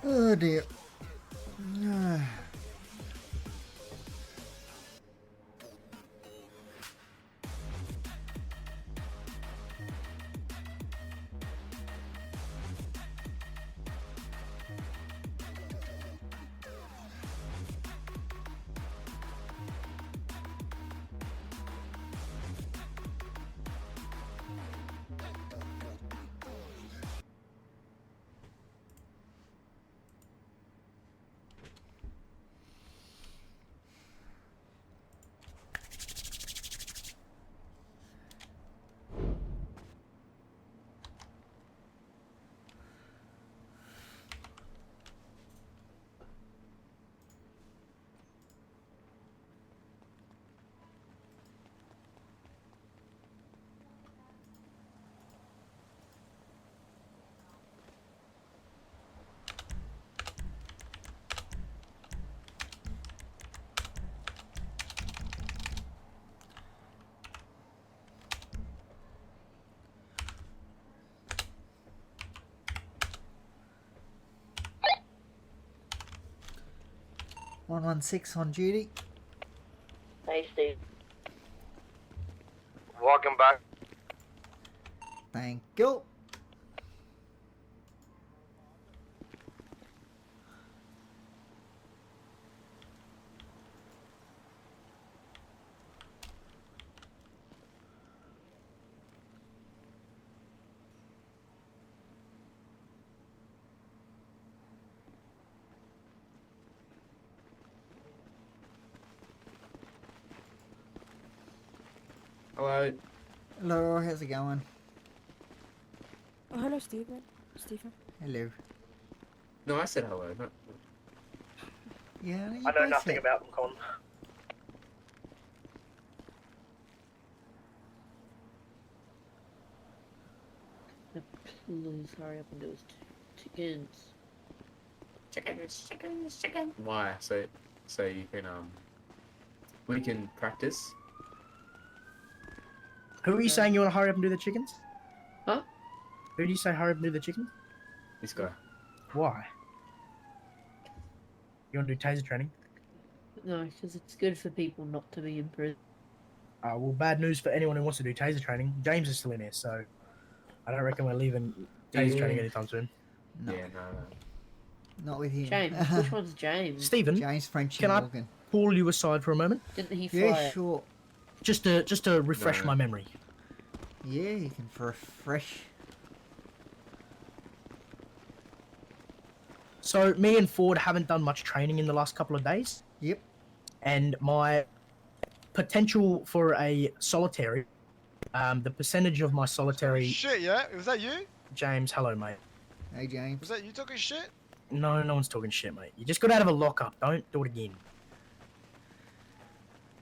Oh dear. "116 on duty." Hey, Steve. Welcome back. Thank you. Hello. Hello, how's it going? Oh, hello, Stephen. Stephen. Hello. No, I said hello. Not... Yeah, you I know both nothing said- about them, Con. Please hurry up and do his chickens. Chicken. Why? So you can we can practice. Who are you saying you want to hurry up and do the chickens? Huh? Who do you say hurry up and do the chickens? This guy. Why? You want to do taser training? No, because it's good for people not to be in prison. Well, bad news for anyone who wants to do taser training. James is still in here, so I don't reckon we're leaving taser Yeah. training anytime soon. No, Yeah, no. not with him. James. Which one's James? Stephen, James Frenchie Can I- Morgan. pull you aside for a moment, Didn't he fly? Yeah, sure. just to refresh No. my memory. Yeah, you can refresh. So me and Ford haven't done much training in the last couple of days, Yep. and my potential for a solitary, the percentage of my solitary. Shit, yeah? Was that you? James, hello, mate. Hey, James. Was that you talking shit? No one's talking shit, mate. You just got out of a lockup. Don't do it again.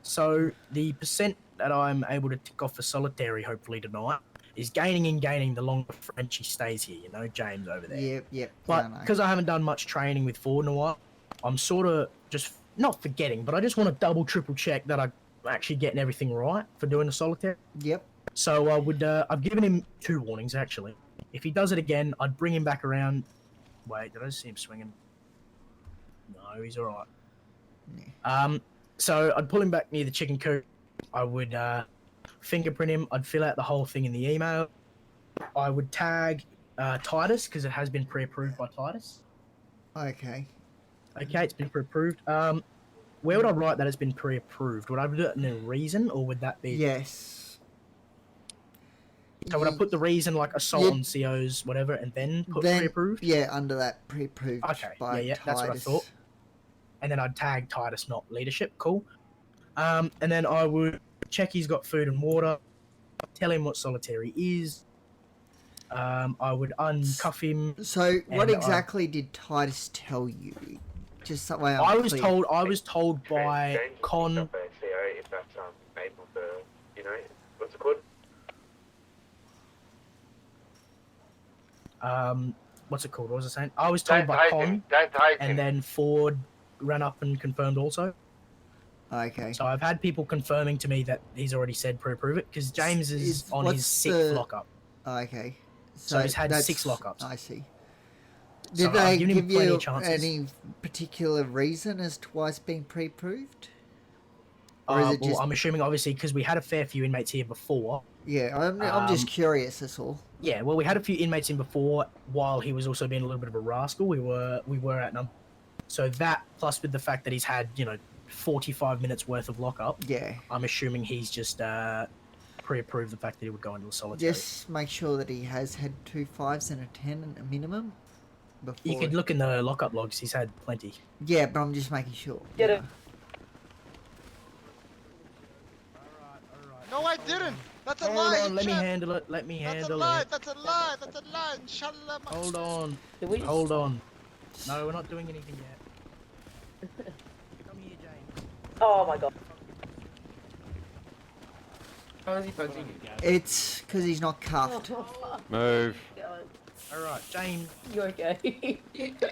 So the percent that I'm able to tick off for solitary, hopefully tonight, is gaining the longer Frenchie stays here. You know, James over there. Yep. Yeah, But I know. because I haven't done much training with Ford in a while, I'm sort of just not forgetting, but I just want to double, triple check that I'm actually getting everything right for doing the solitaire. Yep. So I would, I've given him 2 warnings actually. If he does it again, I'd bring him back around. Wait, did I see him swinging? No, he's all right. Yeah. So I'd pull him back near the chicken coop. I would fingerprint him. I'd fill out the whole thing in the email. I would tag Titus because it has been pre-approved by Titus. Okay. Okay, it's been pre-approved. Where would I write that it's been pre-approved? Would I do it in a reason, or would that be? Yes. So would I put the reason like assault Yeah. on COs, whatever, and then put Then, pre-approved? yeah, under that pre-approved Okay, by yeah, that's what I Titus. thought. And then I'd tag Titus, not leadership. Cool. And then I would check he's got food and water. Tell him what solitary is. I would uncuff him. So, what And, exactly did Titus tell you? Just that way I'm I was clear. told. I was told by James will Con. pick up a CO if that's able to, you know, what's it called? What's it called? What was I saying? I was told by Con, Don't tase and him. then Ford ran up and confirmed also. Okay. So I've had people confirming to me that he's already said pre-approve it because James is on his what's 6th the- lockup. Okay. So he's had that's- 6 lockups. I see. Did So they I've given him give plenty you of chances. any particular reason as to why it's been pre-approved? Or is it Well, just... I'm assuming obviously because we had a fair few inmates here before. Yeah, I'm just curious, that's all. Yeah, well, we had a few inmates in before while he was also being a little bit of a rascal. We were outnumbered. So that, plus with the fact that he's had, 45 minutes worth of lockup, Yeah. I'm assuming he's just pre-approved the fact that he would go into a solitary. Just make sure that he has had 2 5s and a 10 a minimum. Before... You could look in the lockup logs. He's had plenty. Yeah, but I'm just making sure. Get you it. know. No, I didn't. That's a Hold lie. on, let me Chef. handle it. Let me That's a handle lie. it. That's a lie. That's a lie. Inshallah. Hold on. Did we just... Hold on. No, we're not doing anything yet. Come here, James. Oh my god. How is he punching you? It's because he's not cuffed. Move. All right, James. You okay?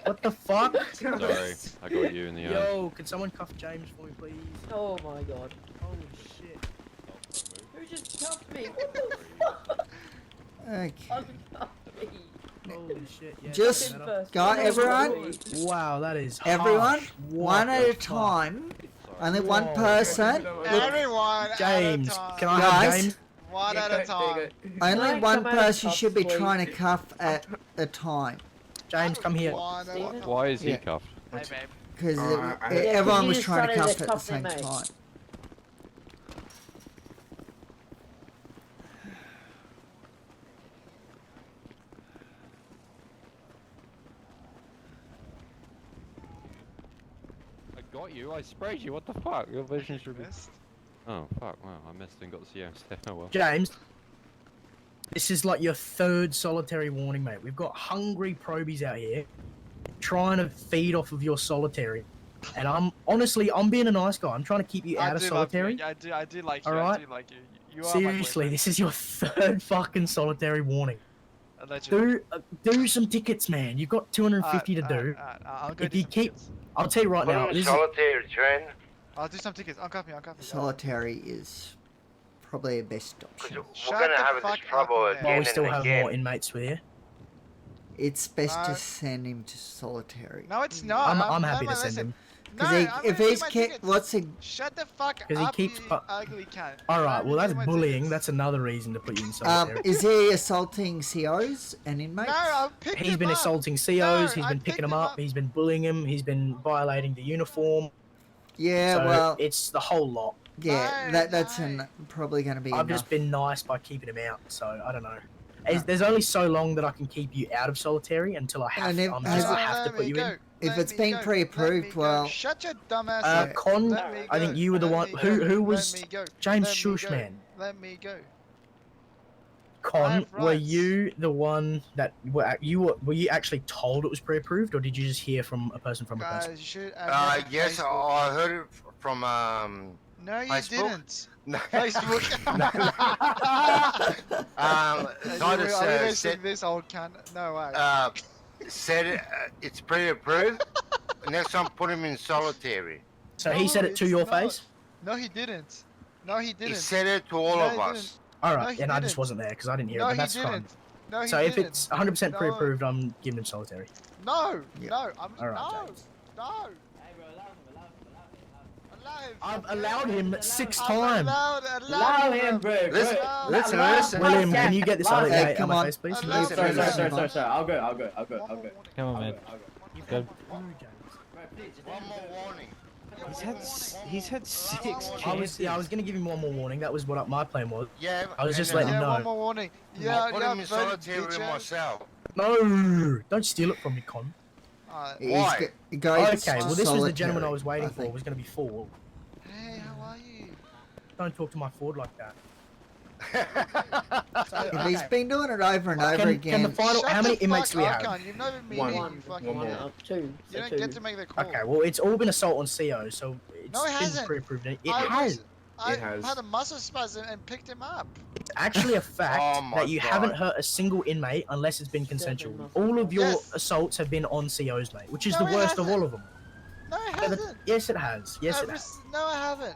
What the fuck? Sorry, I got you in the eye. Yo, can someone cuff James for me, please? Oh my god. Holy shit. Who just cuffed me? What the fuck? Okay. Uncuffed me. Holy shit. Yeah, Just set up. got everyone. Wow, that is Everyone, harsh. What one at the a fuck? time. Only Whoa. one person. Look, Everyone. James, at a time. can I have Guys. James? One at a time. only Can I one come out of person cuffs, should be please? trying to cuff at a time. James, come here. One at a Steven? time. Why is he Yeah. cuffed? Hey, babe. Because Alright, I- everyone you was just trying to started cuff to at the cuff same their mate. time. I got you. I sprayed you. What the fuck? Your vision should be. Missed. Oh fuck! Wow, I missed and got the CO instead. Oh well. James, this is like your third solitary warning, mate. We've got hungry probies out here trying to feed off of your solitary. And I'm being a nice guy. I'm trying to keep you out of do love solitary. you. I do like you. Alright. I do like you. You are Seriously, my this is your third fucking solitary warning. boyfriend. Do some tickets, man. You've got 250 to do. I'll go If do you some keep- tickets. I'll tell you right now. This is, solitary train. I'll do some tickets. Uncuff me. Solitary is probably the best option. We're Shut gonna the have fuck this trouble up, man. again while we and still have again. more inmates with you. It's best to No. send him to solitary. No, it's not. I'm happy no, to send listen. him. No, Because I'm if gonna he's do my kicked, tickets. what's he? Shut the fuck 'Cause he up, keeps you fu- ugly cunt. Alright, well Let that's me do my bullying. tickets. That's another reason to put you in solitary. Is he assaulting COs and inmates? No, I picked He's him been up. assaulting COs, No, he's I been picked picking them him up, up. he's been bullying him, he's been violating the uniform. Yeah, So well, it's the whole lot. yeah, No, that's no. probably going to be I've enough. just been nice by keeping him out, so I don't know. There's only so long that I can keep you out of solitary until I have, And if- I has have Let to put me you go. in. If Let it's me been go. pre-approved, Let me go. well- Shut your dumb ass Yeah. up. Con, Let me I think go. you were the Let one me who go. was Let me go. James Let me Shush, go. man. Let me go. I Con, have were rights. you the one that were you actually told it was pre-approved, or did you just hear from a person from a person? Guys, you should. Yes, Facebook. I heard it from No, you Facebook? didn't. no, Facebook. Titus Are you listening said to this old cunt? No way. said it's pre-approved. Next time, put him in solitary. So he No, said it to it's your not. face. No, he didn't. No, he He didn't. said it to all No, of he us. All No, right, he and I just didn't. wasn't there because I didn't hear No, it. But he that's didn't. fine. No, he So didn't. if it's 100% No. pre-approved, I'm giving him solitary. No, Yeah. no, I'm All right, no, James. no. Allow him. I've allowed him 6 I'm times. Allow him, bro. Listen, Allow listen, Allow- listen. William, can you get this Hey, solitary out come of my on. face, please? Allow Sorry, him. sorry. I'll go. One more warning. Come on, man. Go. One more warning. He's had 6 I was gonna give him one more warning. That was what my plan was. Yeah, I was just and, letting him Yeah, know. one more warning. Yeah, I'll put yeah, him in voted, solitary with bitch. myself. No, don't steal it from me, Con. Alright. Why? Okay, well this was the gentleman I was waiting for. think. Was gonna be Ford. Hey, how are you? Don't talk to my Ford like that. If he's been doing it over and over Can the again, final? Shut How many the inmates do we fuck have? up, cunt. You've never been One. me, One. you fucking One more. cunt. Two. You So don't two. get to make the call. Okay, well it's all been assault on CO, so it's No, it been hasn't. pre-approved. It I has. I It has. had a muscle spasm and picked him up. It's actually a fact Oh my that you God. haven't hurt a single inmate unless it's been consensual. months. All of your Yes. assaults have been on COs, mate, which is No, the it worst of hasn't. all of them. No, it Yeah, hasn't. yes, it has. Yes, it has. No, I haven't.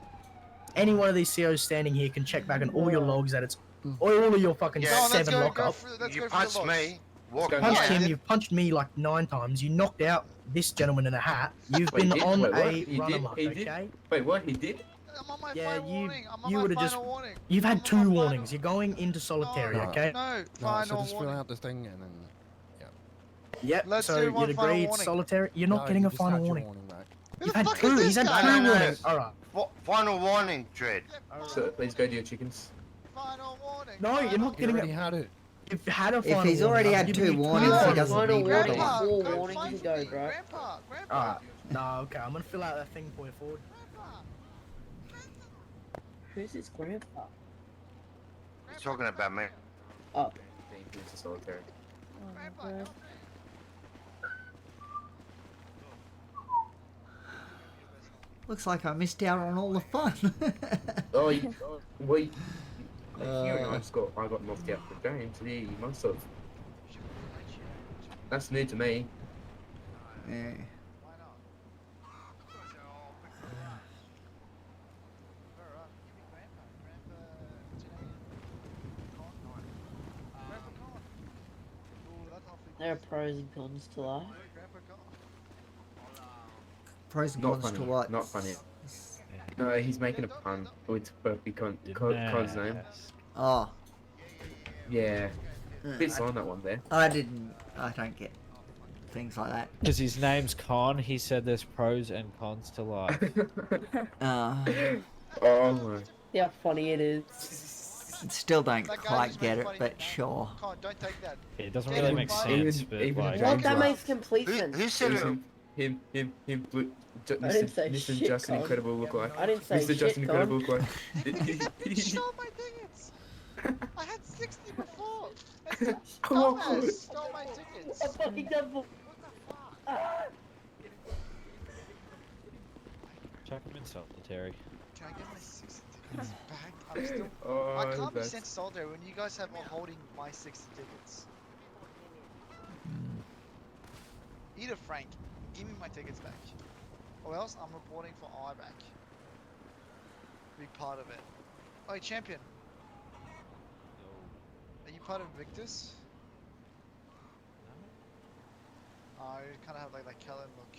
Any one of these COs standing here can check back on all your Yeah. logs that it's all of your fucking Yeah. Go on, let's 7 go lockup. through, let's You go through the punched logs. me. Walk going Punched Yeah, him. did- You've punched me like 9 times. You knocked out this gentleman in a hat. You've Wait, been did? on Wait, what? a He runner did? mark, He did? okay? Wait, what? He did? I'm on my Yeah, final you- warning. I'm on you my would've final just- warning. You've I'm had on 2 my final- warnings. You're going into solitary, No, okay? No, No, final so just fill warning. out this thing and then. Yep. Let's so do one you'd final agree it's warning. solitary. You're not No, getting you a just final had your warning. warning, mate. Who You've the had fuck 2. is He's this had guy? 2 No, no. warnings. All right. Final warning, Dread. So please go to your chickens. Final warning. No, you're not You getting already a. had it. If you had a If final he's warning, already I've had given 2 you warnings, he No, doesn't final need warning. another one. Grandpa, War go warnings fight ago, me. bro. Grandpa. Alright. No, okay. I'm gonna fill out that thing for you, Ford. Who's his grandpa? He's talking about me. Oh. Being into solitary. bro. Looks like I missed out on all the fun. Oh, wait. You and I got knocked out for James. Yeah, you must have. That's new to me. Yeah. There are pros and cons to life. Pros and Not cons funny. to what? Not funny. No, he's making a pun with Berkeley Con's name. Oh, Yeah. Bit slow on that one there. I don't get things like that. Because his name's Con, he said there's pros and cons to life. Oh my. See how funny it is. Still don't That guy quite just get made it, funny. but sure. Come on, don't take that. It doesn't Even really make by- sense, but even like. James Well, that James makes complete Who, sense. who said it? Him, I didn't say Mr. shit, Justin Con. Incredible look like. I didn't say Mr. shit, Justin Con. Incredible look like. You stole my tickets. I had 60 before. Oh, Dumbass stole my tickets. A fucking double. Chuck him in solitary. Can I get my 60 tickets back? I'm still. Oh, I can't be that's- sent to solitary when you guys have are holding my 60 tickets. Either Frank, give me my tickets back, or else I'm reporting for IBAC. Be part of it. Oh, hey, champion. Are you part of Victus? Oh, you kind of have like that Kellen look.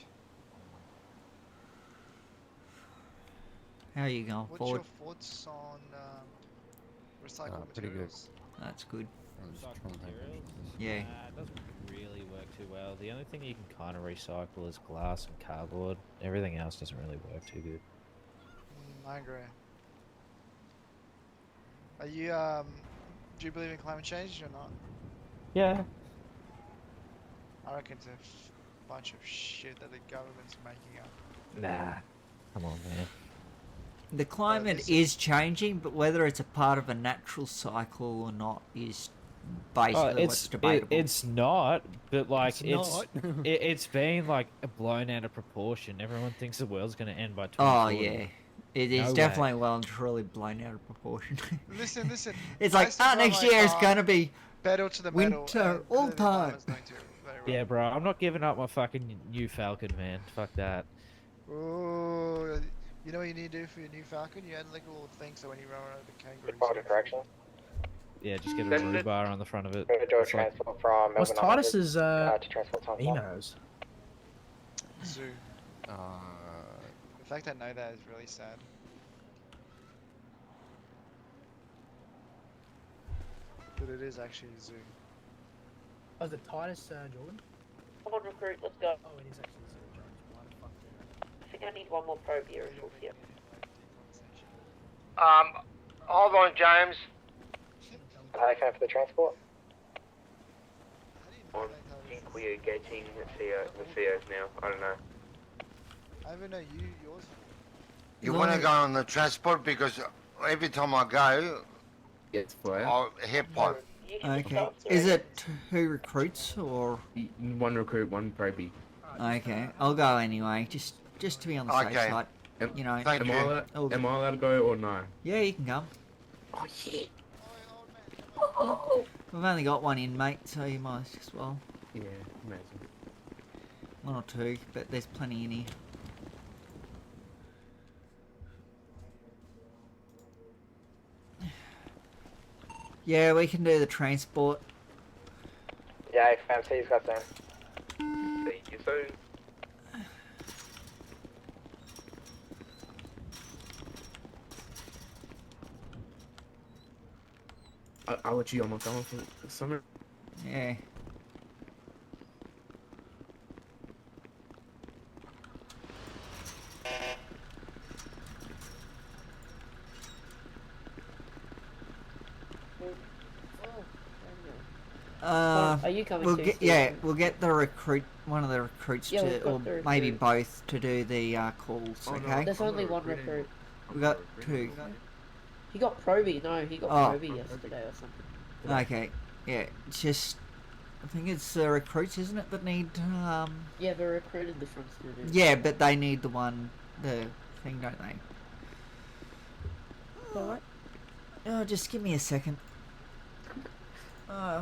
How are you going What's forward? your thoughts on recycled pretty good. materials? That's good. I'm just trying to think. Yeah. It doesn't really work too well. The only thing you can kind of recycle is glass and cardboard. Everything else doesn't really work too good. I agree. Are you do you believe in climate change or not? Yeah. I reckon it's a bunch of shit that the government's making up. Nah. Come on, man. The climate this- is changing, but whether it's a part of a natural cycle or not is basically what's debatable. it's not, but like It's it's it's been like blown out of proportion. Everyone thinks the world's gonna end by 2040. Oh yeah, it is No definitely well and truly blown out of proportion. Listen. It's I like, still drive next my year it's car gonna be pedal to the metal. winter and all the time. climate's going to very well. Yeah, bro. I'm not giving up my fucking new Falcon, man. Fuck that. Ooh, you know what you need to do for your new Falcon? You add like a little thing so when you run over the kangaroos. Yeah, just get a rebar on the front of it. George It's like- transport from What's Melbourne onwards, Titus's to transport Tom Farm. emails? Zoo. The fact I know that is really sad. But it is actually Zoo. Oh, is it Titus Jordan? Come on, recruit, let's go. Oh, it is actually Zero Jones. Why the fuck did I? I think I need one more probe here as well here. Hold on, James. Okay, for the transport. I I think we are getting the COs now. I don't know. I even know yours. You No. want to go on the transport because every time I go, It's fire. I'll hip pipe. You can Okay. stop, Is sorry. it 2 recruits or? One recruit, one probie. Okay, I'll go anyway, just to be on the safe Okay. side. Am, You know. Thank am, you. Oh. am I allowed to go or no? Yeah, you can come. Oh shit. We've only got one inmate, so you might as well. Yeah, amazing. 1 or 2, but there's plenty in here. Yeah, we can do the transport. Yeah, fam, see you guys soon. See you soon. I let you on my phone for the summer. Yeah. Are you coming We'll too, get we'll get the recruit, one of the recruits Yeah, to, we've got or the maybe recruit. both to do the calls. Oh, no, Okay. There's I'm only not one recruiting. recruit. I'm We not got recruiting. two. He got Proby. No, he got Oh. Proby yesterday or something. Okay. Yeah. It's just, I think it's the recruits, isn't it, that need Yeah, they recruited the front student. Yeah, but they need the thing, don't they? So what? Oh, just give me a second.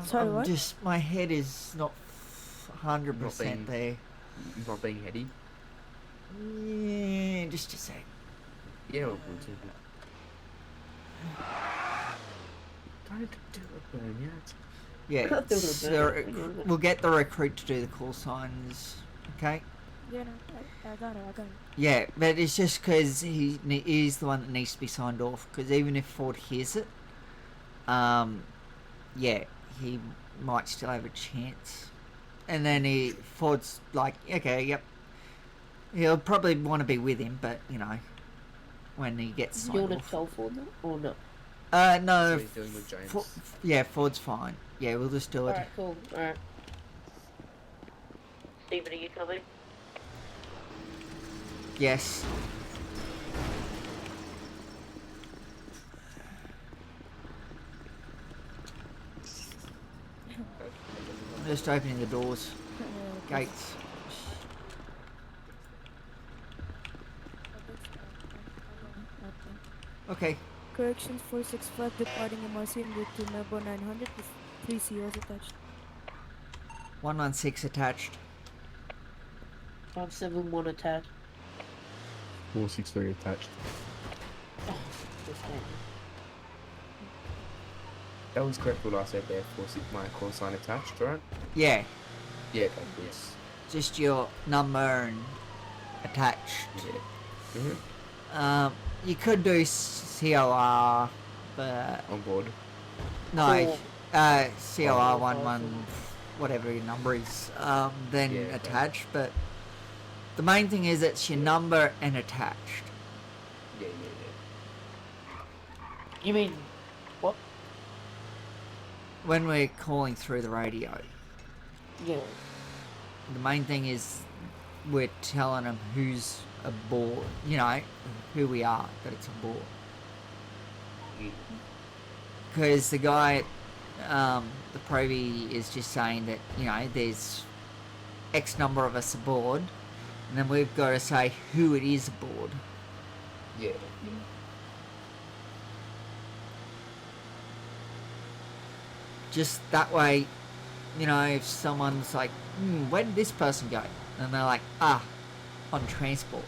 Sorry, what? My head is not 100% Not being- there. Not being heady. Yeah, just a sec. Yeah, we'll do it. Don't do it, burn yet. Yeah, Can't do the it's burn. we'll get the recruit to do the call signs. Okay. Yeah, no, I got it. Yeah, but it's just because he's the one that needs to be signed off. Because even if Ford hears it, yeah, he might still have a chance. And then Ford's like, okay, yep. He'll probably want to be with him, but you know, when he gets You signed want to off. tell Ford that or not? No. So he's dealing with James. Yeah, Ford's fine. Yeah, we'll just do it. Alright, cool. Alright. Stephen, are you coming? Yes. I'm just opening the doors, gates. Okay. Corrections 465 departing MRC en route to Melbourne 900 with 3 COs attached. 116 attached. 571 attached. 463 attached. This thing. That was correct what I said there. 46 my call sign attached, right? Yeah, Yeah, okay, yes. just your number and attached. Yeah. You could do COR, but On board. no, Cool. COR 11, whatever your number is, then Yeah, okay. attached. But the main thing is it's your number and attached. Yeah. You mean what? When we're calling through the radio, Yeah. the main thing is we're telling them who's aboard, you know, who we are, that it's aboard. Because the guy, the probie is just saying that, you know, there's X number of us aboard, and then we've got to say who it is aboard. Yeah. Just that way, you know, if someone's like, where did this person go? And they're like, on transport.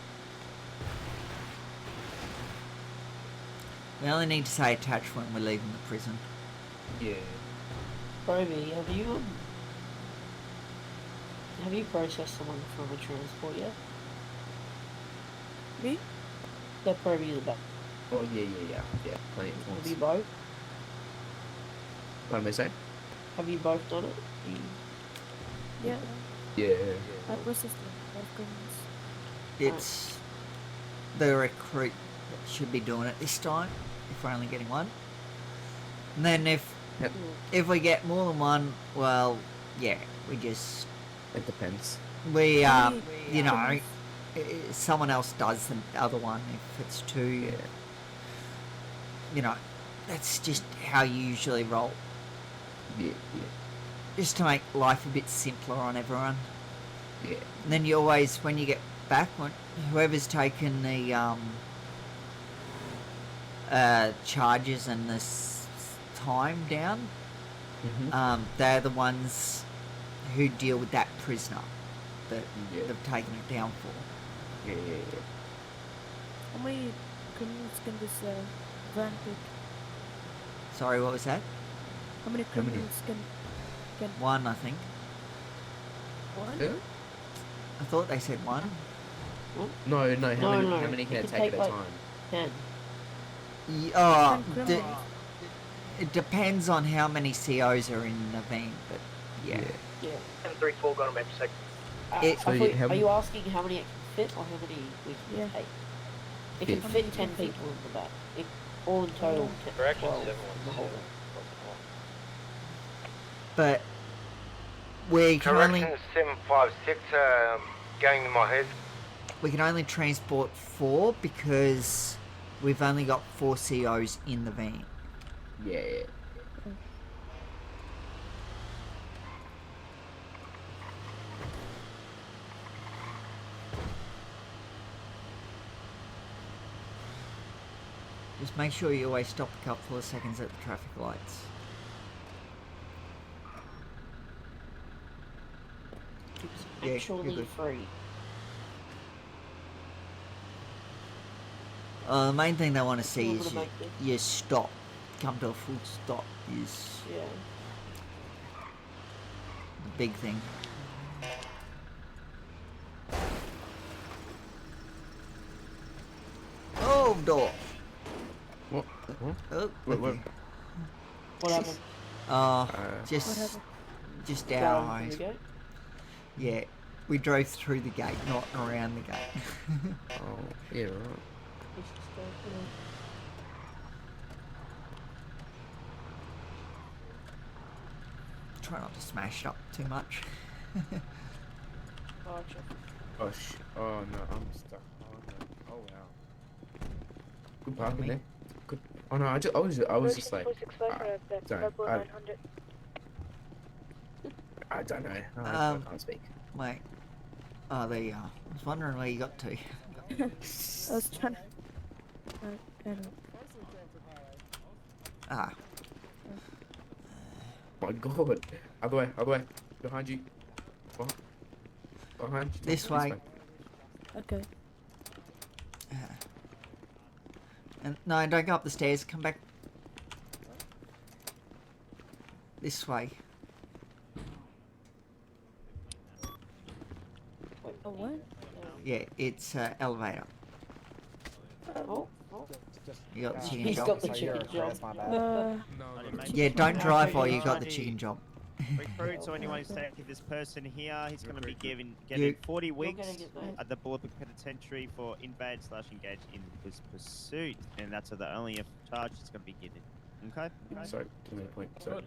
We only need to say attached when we're leaving the prison. Yeah. Proby, have you processed someone from a transport yet? Me? That Proby is about. Oh, yeah. Plenty of Have you times. both? What am I saying? Have you both done it? Yeah. Yeah. I processed it. Of course. It's the recruit that should be doing it this time, if we're only getting one. And then if we get more than one, well, yeah, we just, It depends. we, How many you know, criminals? someone else does the other one if it's two. You know, that's just how you usually roll. Yeah. Just to make life a bit simpler on everyone. Yeah. And then you always, when you get back, whoever's taken the charges and this time down, they're the ones who deal with that prisoner that Yeah. they've taken it down for. Yeah. How many criminals can this van take? Sorry, what was that? How many many? criminals can One, I think. Yeah? I thought they said one. No, how No, many, no, how many can it it can take take, at a like, time? 10. Oh, And criminals. it depends on how many COs are in the van, but yeah. Yeah. 734 got on my sec. It- So I you thought- have- are you asking how many it can fit or how many we can Yeah. take? It can Fit. fit 10 people in the back. All in total, 10, Correction 12 in the whole 712. van. But we can only Correction 756, going in my head. transport 4 because we've only got 4 COs in the van. Yeah. Just make sure you always stop a couple of seconds at the traffic lights. It's Yeah, actually you're good. free. The main thing they want to see I'm is gonna make this. you stop. Come to a full stop is Yeah. the big thing. Oh, door. What? Huh? Oh, What? okay. What happened? What Just happened? just Going our through eyes. the gate? Yeah, we drove through the gate, not around the gate. Oh, yeah, right. Let's just go through. Try not to smash it up too much. Gotcha. Oh no, I'm stuck. Oh no. Oh wow. Good parking there. Good. Oh no, I was just like, I don't know. I can't speak. Wait. Oh, there you are. I was wondering where you got to. I was trying to. I don't know. Ah, My God. Other way. Behind you. Behind you. This way. Okay. and no, don't go up the stairs. Come back. This way. A what? Yeah, it's elevator. Oh, You got the chicken he's job. got the chicken job. Yeah, don't drive while you got the chicken job. Recruit, so anyone who's taking this person here, he's going to be getting You- 40 You're weeks gonna get that. at the Bulletin Penitentiary for invade/engage in this pursuit, and that's the only charge he's going to be getting. Okay? Sorry, give me a point. Sorry.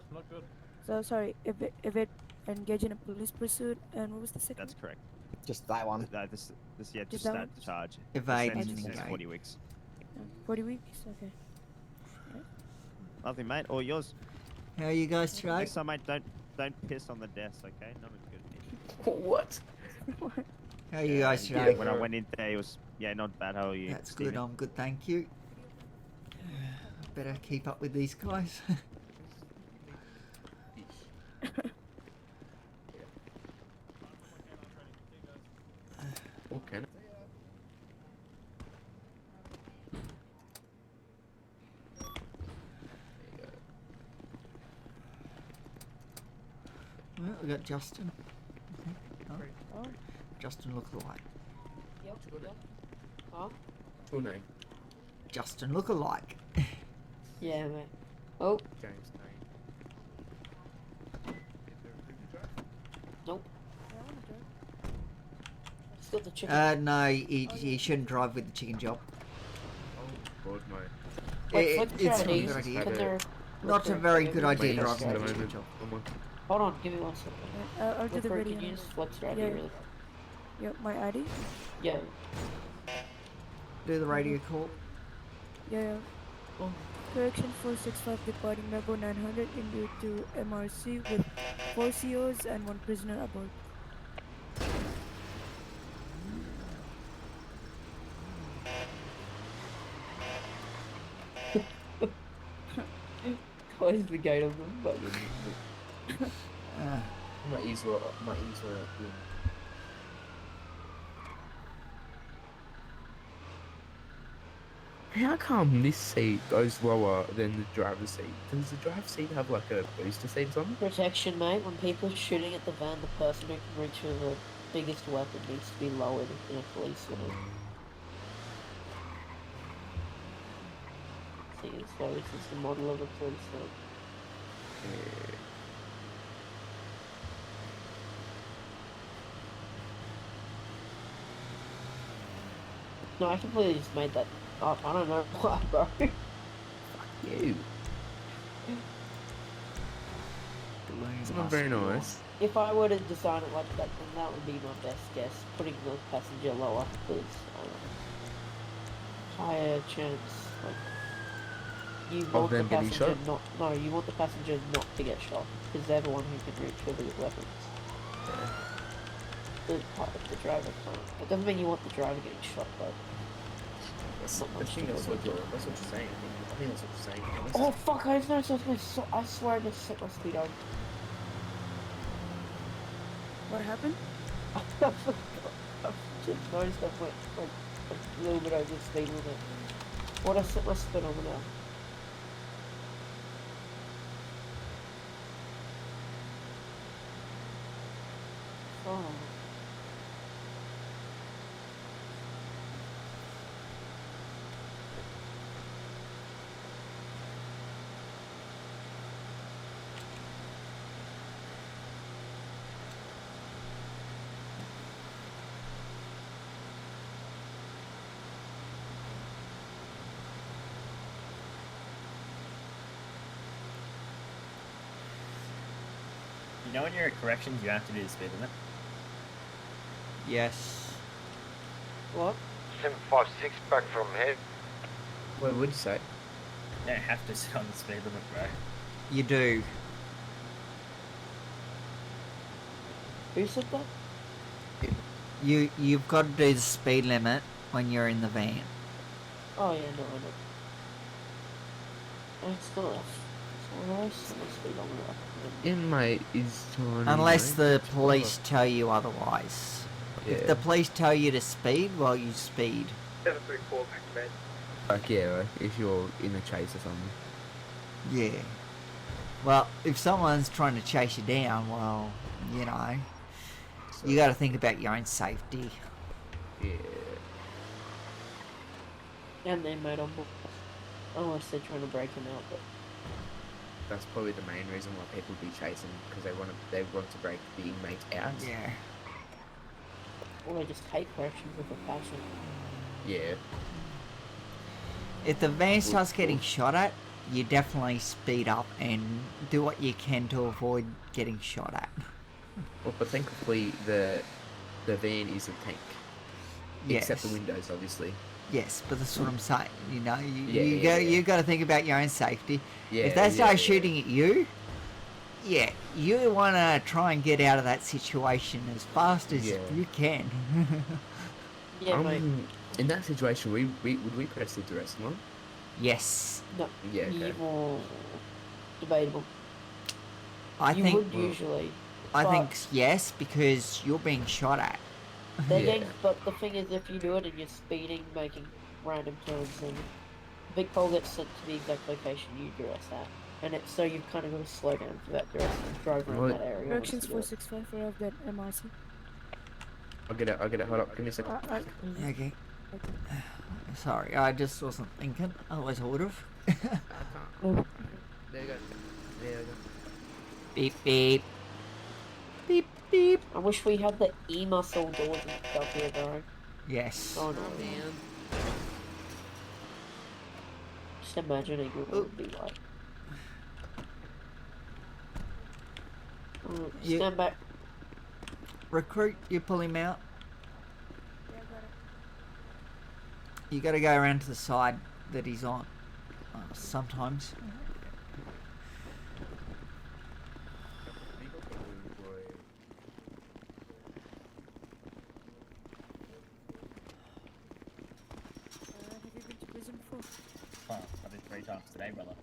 So sorry. If it engage in a police pursuit, and what was the second? That's correct. Just that one. This yeah, Just just that that one? charge. Evade The and sentence is engage. 40 weeks. 40 weeks. Okay. Lovely, mate. All yours. How are you guys today? Next time, mate, don't piss on the desk, okay? Not a good. What? How are you guys Yeah, today? when I went in there, it was not bad. How are you? That's good. Stevie? I'm good, thank you. Better keep up with these guys. Okay. Well, we got Justin. Okay. Oh. Justin lookalike. Yep. Huh? Full name. Justin lookalike. Yeah, mate. Oh, James name. nope. He's got the chicken. No, he shouldn't drive with the chicken job. Oh God, mate. Wait, It- flick the it's not a IDs. good idea. Can there- Not a look, very there- good there- idea Wait, driving at with the the chicken moment. job. Come on. Hold on, give me 1 second. I'll do the Recruit, video. can you just flex your ID Yeah. really? Yep, my ID. Yeah. Do the radio call. Yeah. Oh. Correction 465 departing Mebo 900 in route to MRC with 4 COs and 1 prisoner aboard. Close the gate of them, but My ears were How come this seat goes lower than the driver's seat? Does the driver's seat have like a booster seat or something? Protection, mate. When people are shooting at the van, the person who can reach for the biggest weapon needs to be lowered in a police unit. See, it's why this is the model of a police unit. Yeah. No, I completely just made that up. I don't know why, bro. You. It's not very nice. If I were to design it like that, then that would be my best guess. Putting the passenger lower, because higher chance. Like, you want the them getting passenger shot? not. No, you want the passenger not to get shot, because they're the one who can reach for the weapons. Yeah. The driver can't. It doesn't mean you want the driver getting shot, but That's, not I much to think do that's with what it. you're saying. I think that's what you're saying. Honest. Oh fuck! I just noticed I was gonna. I swear I just set my speed on. What happened? I've just noticed I went like a little bit over the speed limit. What I set my speedometer now? Oh. You know when you're at corrections, you have to do the speed limit. Yes. What? 756 back from head. What would you say? You don't have to sit on the speed limit, bro. You do. Who said that? You've got to do the speed limit when you're in the van. Oh yeah, no, I know. It's not. I set my speedometer. Inmate is trying. Unless the police tell you otherwise. Yeah. If the police tell you to speed, well, you speed. 734 back to bed. Like yeah, like if you're in a chase or something. Yeah. Well, if someone's trying to chase you down, well, you know, So, you got to think about your own safety. Yeah. And they made on board. Unless they're trying to break him out, but That's probably the main reason why people be chasing, because they want to break the inmate out. Yeah. or they just hate corrections with a passion. Yeah. If the van starts getting shot at, you definitely speed up and do what you can to avoid getting shot at. Well, but thankfully the van is a tank. Yes. Except the windows, obviously. Yes, but that's what I'm saying. You know, Yeah, you got to think about your own safety. Yeah. If they start yeah. shooting at you, yeah, you want to try and get out of that situation as fast as Yeah. you can. Yeah, mate. In that situation, would we proceed to arrest one? Yes, No. Yeah. Okay. More debatable. I you think. would usually. I but think yes, because you're being shot at. they're Yeah. getting, but the thing is, if you do it and you're speeding, making random turns, then Big Pole gets sent to the exact location you dress at. And it's so you've kind of got to slow down for that direction and drive around Right. that area. Corrections once you 465 for that MRC. I'll get it. Hold up. Give me a second. Okay. Sorry, I just wasn't thinking. Otherwise, I would have. I can't. Oh. There you go. There you go. Beep beep. Beep beep. I wish we had the e-muscle doors and stuff here, bro. Yes. Oh no, man. Just imagining what it would be like. You- Stand back. Recruit, you pull him out. Yeah, got it. You got to go around to the side that he's on. Sometimes. Have you been to prison before? Oh, I did 3 times today, brother.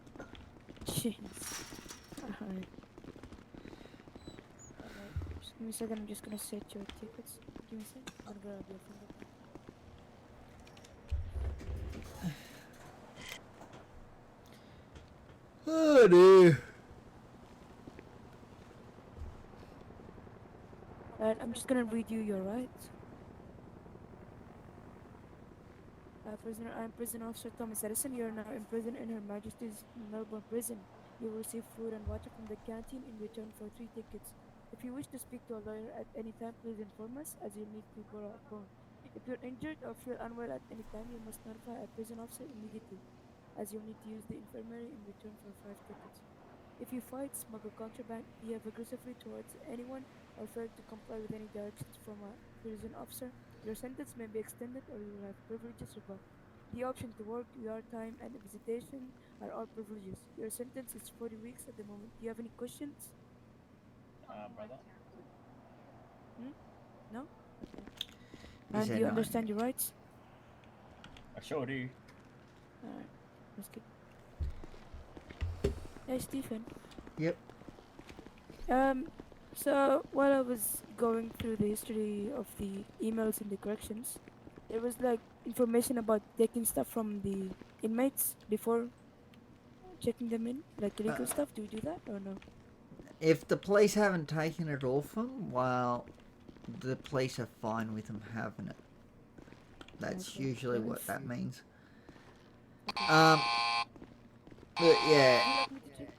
Jeez. Alright. Just give me a second, I'm just gonna set your tickets. Give me a second. I'm gonna grab your fingerprint. Oh dear. I'm just gonna read you your rights. Prisoner, I'm Prison Officer Thomas Edison. You are now imprisoned in Her Majesty's Melbourne Prison. You will receive food and water from the canteen in return for 3 tickets. If you wish to speak to a lawyer at any time, please inform us, as you need to borrow a phone. If you're injured or feel unwell at any time, you must notify a prison officer immediately, as you'll need to use the infirmary in return for 5 tickets. If you fight, smuggle contraband, behave aggressively towards anyone, or fail to comply with any directions from a prison officer, your sentence may be extended or you will have privileges revoked. The option to work, yard time, and visitation are all privileges. Your sentence is 40 weeks at the moment. Do you have any questions? Brother. No? Okay. He And do said you no. understand your rights? I sure do. Alright, that's good. Hey, Stephen. Yep. So while I was going through the history of the emails in the corrections, there was like information about taking stuff from the inmates before checking them in, like illegal stuff. Do we do that or no? If the police haven't taken it off them, well, the police are fine with them having it. That's Okay. usually Well, what if- that means. Okay. But yeah, Would you like me to check?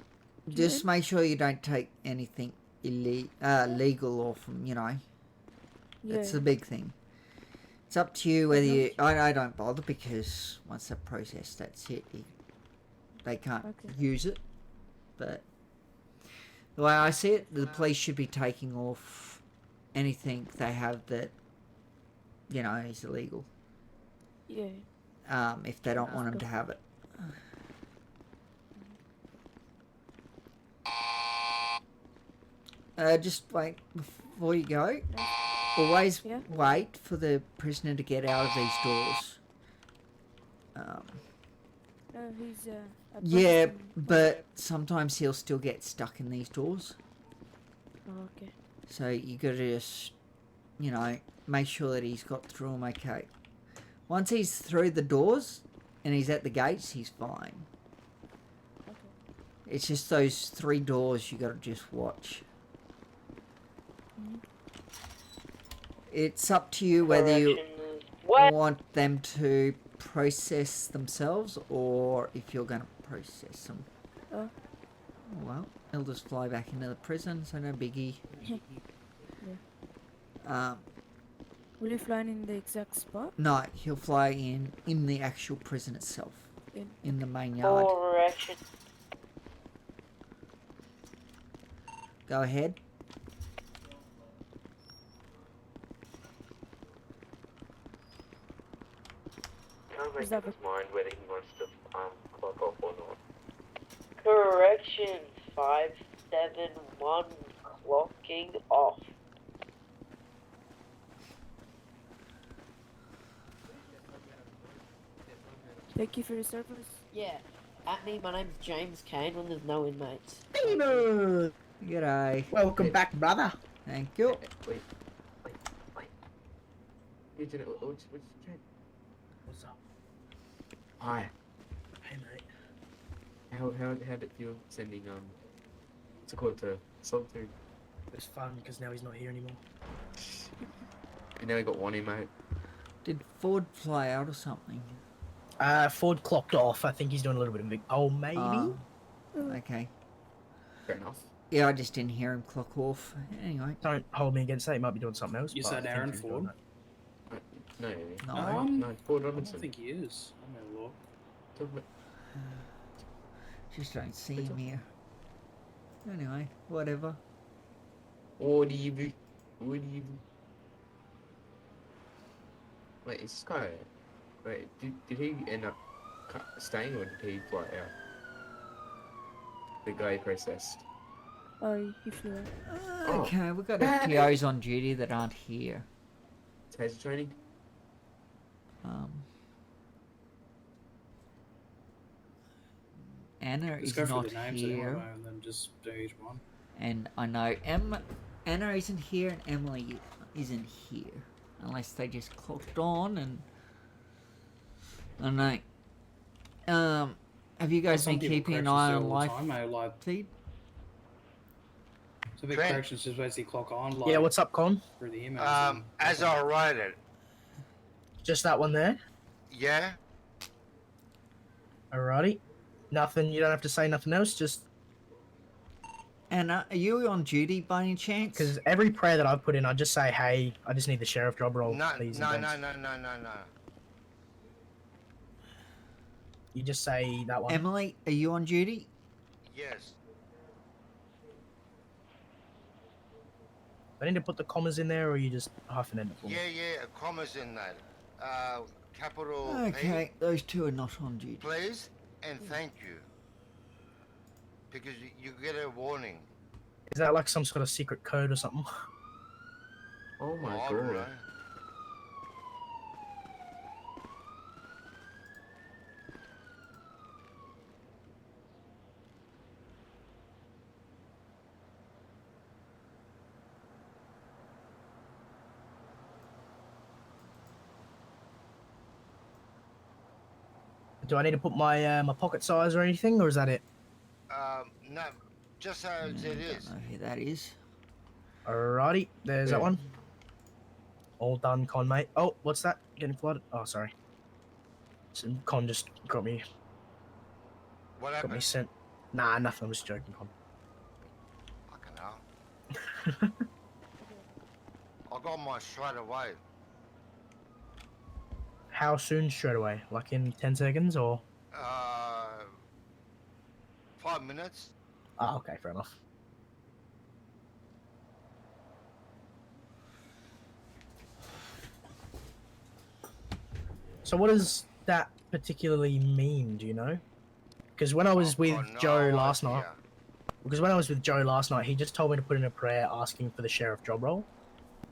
just make sure you don't take anything legal off them, you know. That's the big thing. It's up to you whether you... I don't bother, because once they're processed, that's it. They can't use it. But the way I see it, the police should be taking off anything they have that, you know, is illegal. Yeah. If they don't want them to have it. Just wait before you go. Always wait for the prisoner to get out of these doors. No, he's Yeah, but sometimes he'll still get stuck in these doors. Oh, okay. So you gotta just, you know, make sure that he's got through them okay. Once he's through the doors and he's at the gates, he's fine. Okay. It's just those 3 doors you gotta just watch. It's up to you whether you want them to process themselves or if you're going to process them. Oh. Well, he'll just fly back into the prison, so no biggie. Will you fly in the exact spot? No, he'll fly in the actual prison itself. In the main yard. Correction. Go ahead. Can't make up his mind whether he wants to clock off or not. Correction 571 clocking off. Thank you for your service. Yeah. At me, my name's James Kane when there's no inmates. G'day. Welcome back, brother. Thank you. Wait. What's up? Hi. Hey, mate. How did it feel sending what's it called, to solitary? It was fun because now he's not here anymore. And now we got one mate. Did Ford fly out or something? Ford clocked off. I think he's doing a little bit of Vic. Oh, maybe. Okay. Fair enough. Yeah, I just didn't hear him clock off. Anyway. Don't hold me against that. He might be doing something else. You but said I think Aaron he's doing Ford? that. No, Ford I Robinson. don't think he is. I'm gonna look. Just don't see him here. Anyway, whatever. Wait, is this guy... Wait, did he end up staying or did he fly out? The guy processed. Oh, he flew out. Okay, we've got FTOs on duty that aren't here. Taser training? Anna Let's is go not through the names here. anyway and then just do each one. And I know Anna isn't here and Emily isn't here. Unless they just clocked on and... I don't know. Have you guys Some been people keeping an corrections eye do on all the life time, mate, like, feed? so big Trent. corrections just basically clock on, like, Yeah, what's up, Con? through the emails. and As okay. I write it, Just that one there? yeah. Alrighty. Nothing, you don't have to say nothing else, just... And are you on duty by any chance? Because every prayer that I put in, I just say, hey, I just need the sheriff job role, No, please. no, and no, thanks. no. You just say that one. Emily, are you on duty? Yes. I need to put the commas in there, or you just hyphenate it for me? Yeah, commas in that. Capital Okay, those two are not on duty. P, please, and thank you. Because you get a warning. Is that like some sort of secret code or something? Oh my I don't know. god. Do I need to put my my pocket size or anything, or is that it? No, just as it is. I don't know who that is. Alrighty, there's that Yeah. one. All done, Con, mate. Oh, what's that? Getting flooded? Oh, sorry. Some Con just got me What got me happened? sent. Nah, nothing. I'm just joking, Con. Fucking hell. I got mine straight away. How soon? Straight away? Like in 10 seconds, or? 5 minutes. Ah, okay, fair enough. So what does that particularly mean, do you know? Because when I was with Joe last night, he just told me to put in a prayer asking for the sheriff job role,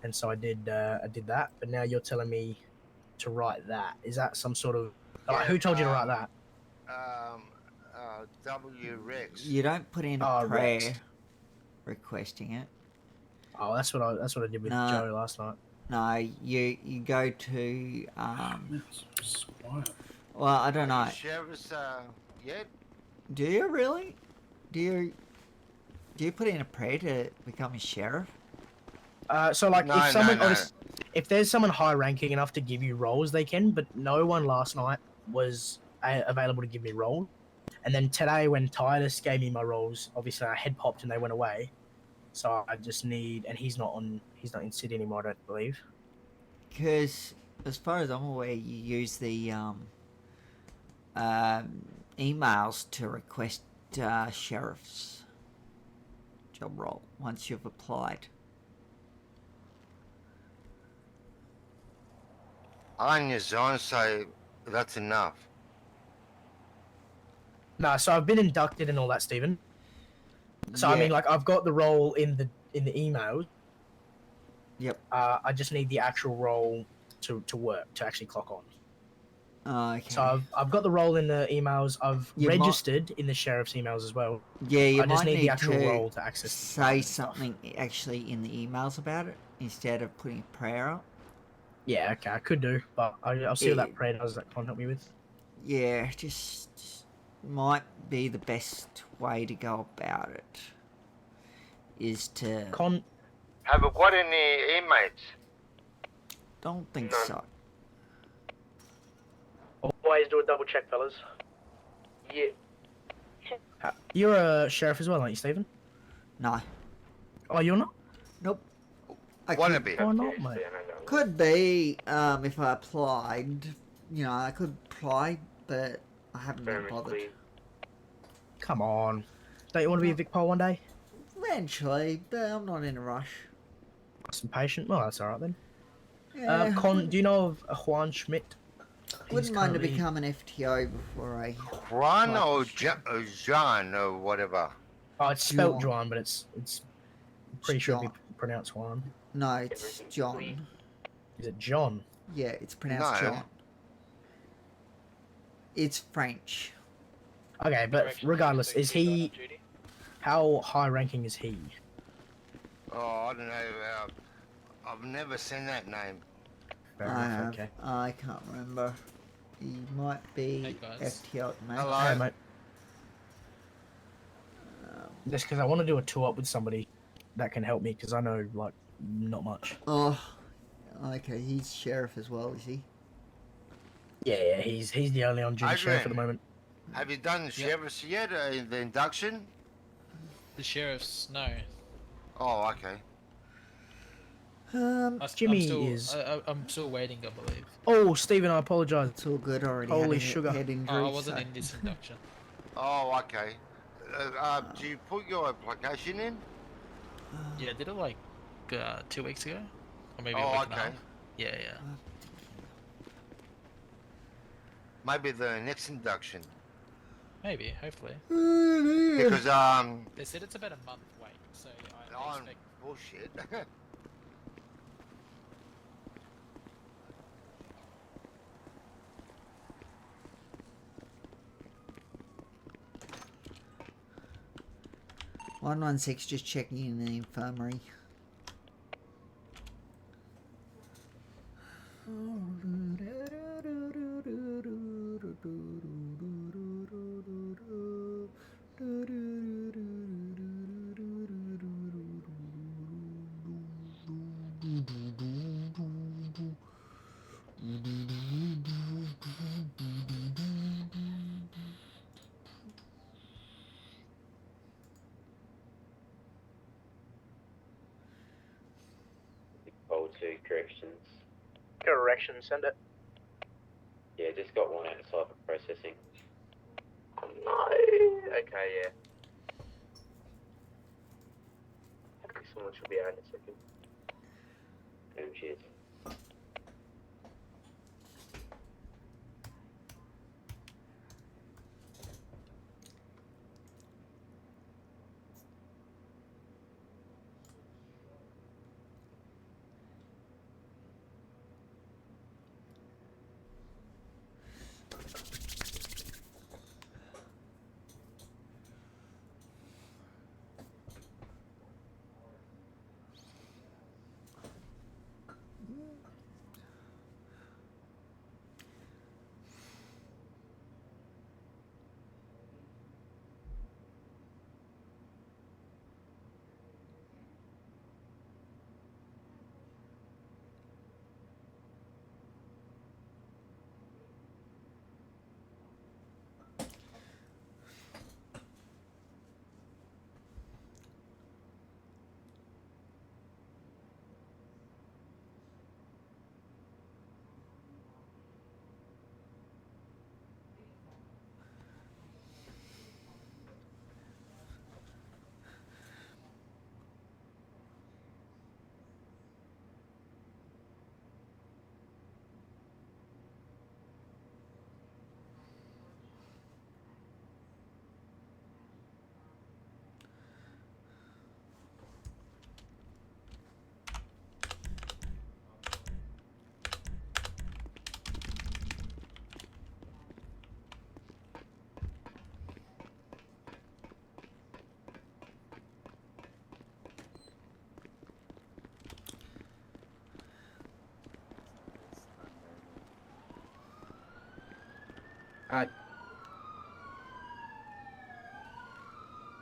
and so I did that. But now you're telling me to write that. Is that some sort of who told you to write that? W Rex. You don't put in a prayer Rex. requesting it. Oh, that's what I did with No. Joe last night. No, you go to well, I don't know. Sheriff's yet? Do you really? Do you put in a prayer to become a sheriff? So like No, if someone no. if there's someone high ranking enough to give you roles, they can. But no one last night was available to give me roles. And then today, when Titus gave me my roles, obviously I head popped and they went away. So I just need, and he's not in city anymore, I don't believe. Because as far as I'm aware, you use the emails to request sheriff's job role once you've applied. On your zone, so that's enough. No, so I've been inducted and all that, Stephen. So I Yeah. mean, like I've got the role in the emails. Yep. I just need the actual role to work, to actually clock on. Okay. So I've got the role in the emails. I've You might- registered in the sheriff's emails as well. Yeah, you I just might need need the actual to role to access. say something actually in the emails about it instead of putting a prayer up. Yeah, okay, I could do, but I'll see what Yeah. that prayer does that can help me with. Yeah, just might be the best way to go about it. Is to Have you got any inmates? don't think None. so. Always do a double check, fellas. Yeah. You're a sheriff as well, aren't you, Stephen? No. Oh, you're not? Nope. I Wanna could, be. Why not, mate? could be if I applied. You know, I could apply, but I haven't been bothered. Come on. Don't you want to be a Vic Pole one day? Eventually, but I'm not in a rush. Some patient. Well, that's all right then. Yeah, Do you know of Juan Schmidt? wouldn't mind to currently- become an FTO before I. Juan or John or whatever. Oh, it's spelled Juan. Juan, but it's pretty sure it'd be pronounced Juan. No, it's John. Is it John? Yeah, it's pronounced No. John. It's French. Okay, but regardless, is he? How high ranking is he? Oh, I don't know. I've never seen that name. Fair I enough, have. I can't remember. He might be Hey, guys. FTO at the moment. Hello. Hey, mate. Just because I want to do a tour up with somebody that can help me, because I know like not much. Oh, okay. He's sheriff as well, is he? Yeah, he's the only on duty sheriff at the Adrian, moment. have you done the sheriff's yet? The induction? The sheriff's no. Oh, okay. Jimmy is. I'm still waiting, I believe. Oh, Stephen, I apologise. It's all good already. Holy had a sugar. head injury. Oh, I wasn't so- in this induction. Oh, okay. Do you put your application in? Yeah, I did it like 2 weeks ago, or maybe a Oh, week and a okay. half. Yeah, yeah. Maybe the next induction. Maybe, hopefully. Because They said it's about a month wait, so I on expect. bullshit. "116, just checking in the infirmary." Call to corrections. Correction, send it. Yeah, just got one outside for processing. Oh, no. Okay, yeah. Someone should be out in a second. Cheers.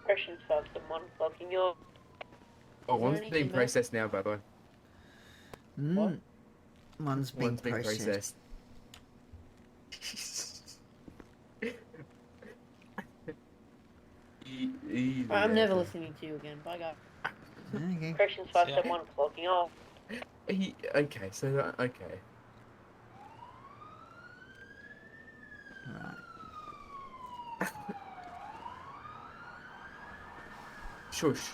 Corrections folks at 1 o'clock in your. Oh, one's being processed now, by the way. One's being being processed. I'm never listening to you again. Bye, guys. Okay. Corrections folks at 1 o'clock in your. Okay, so okay. Right. Shush.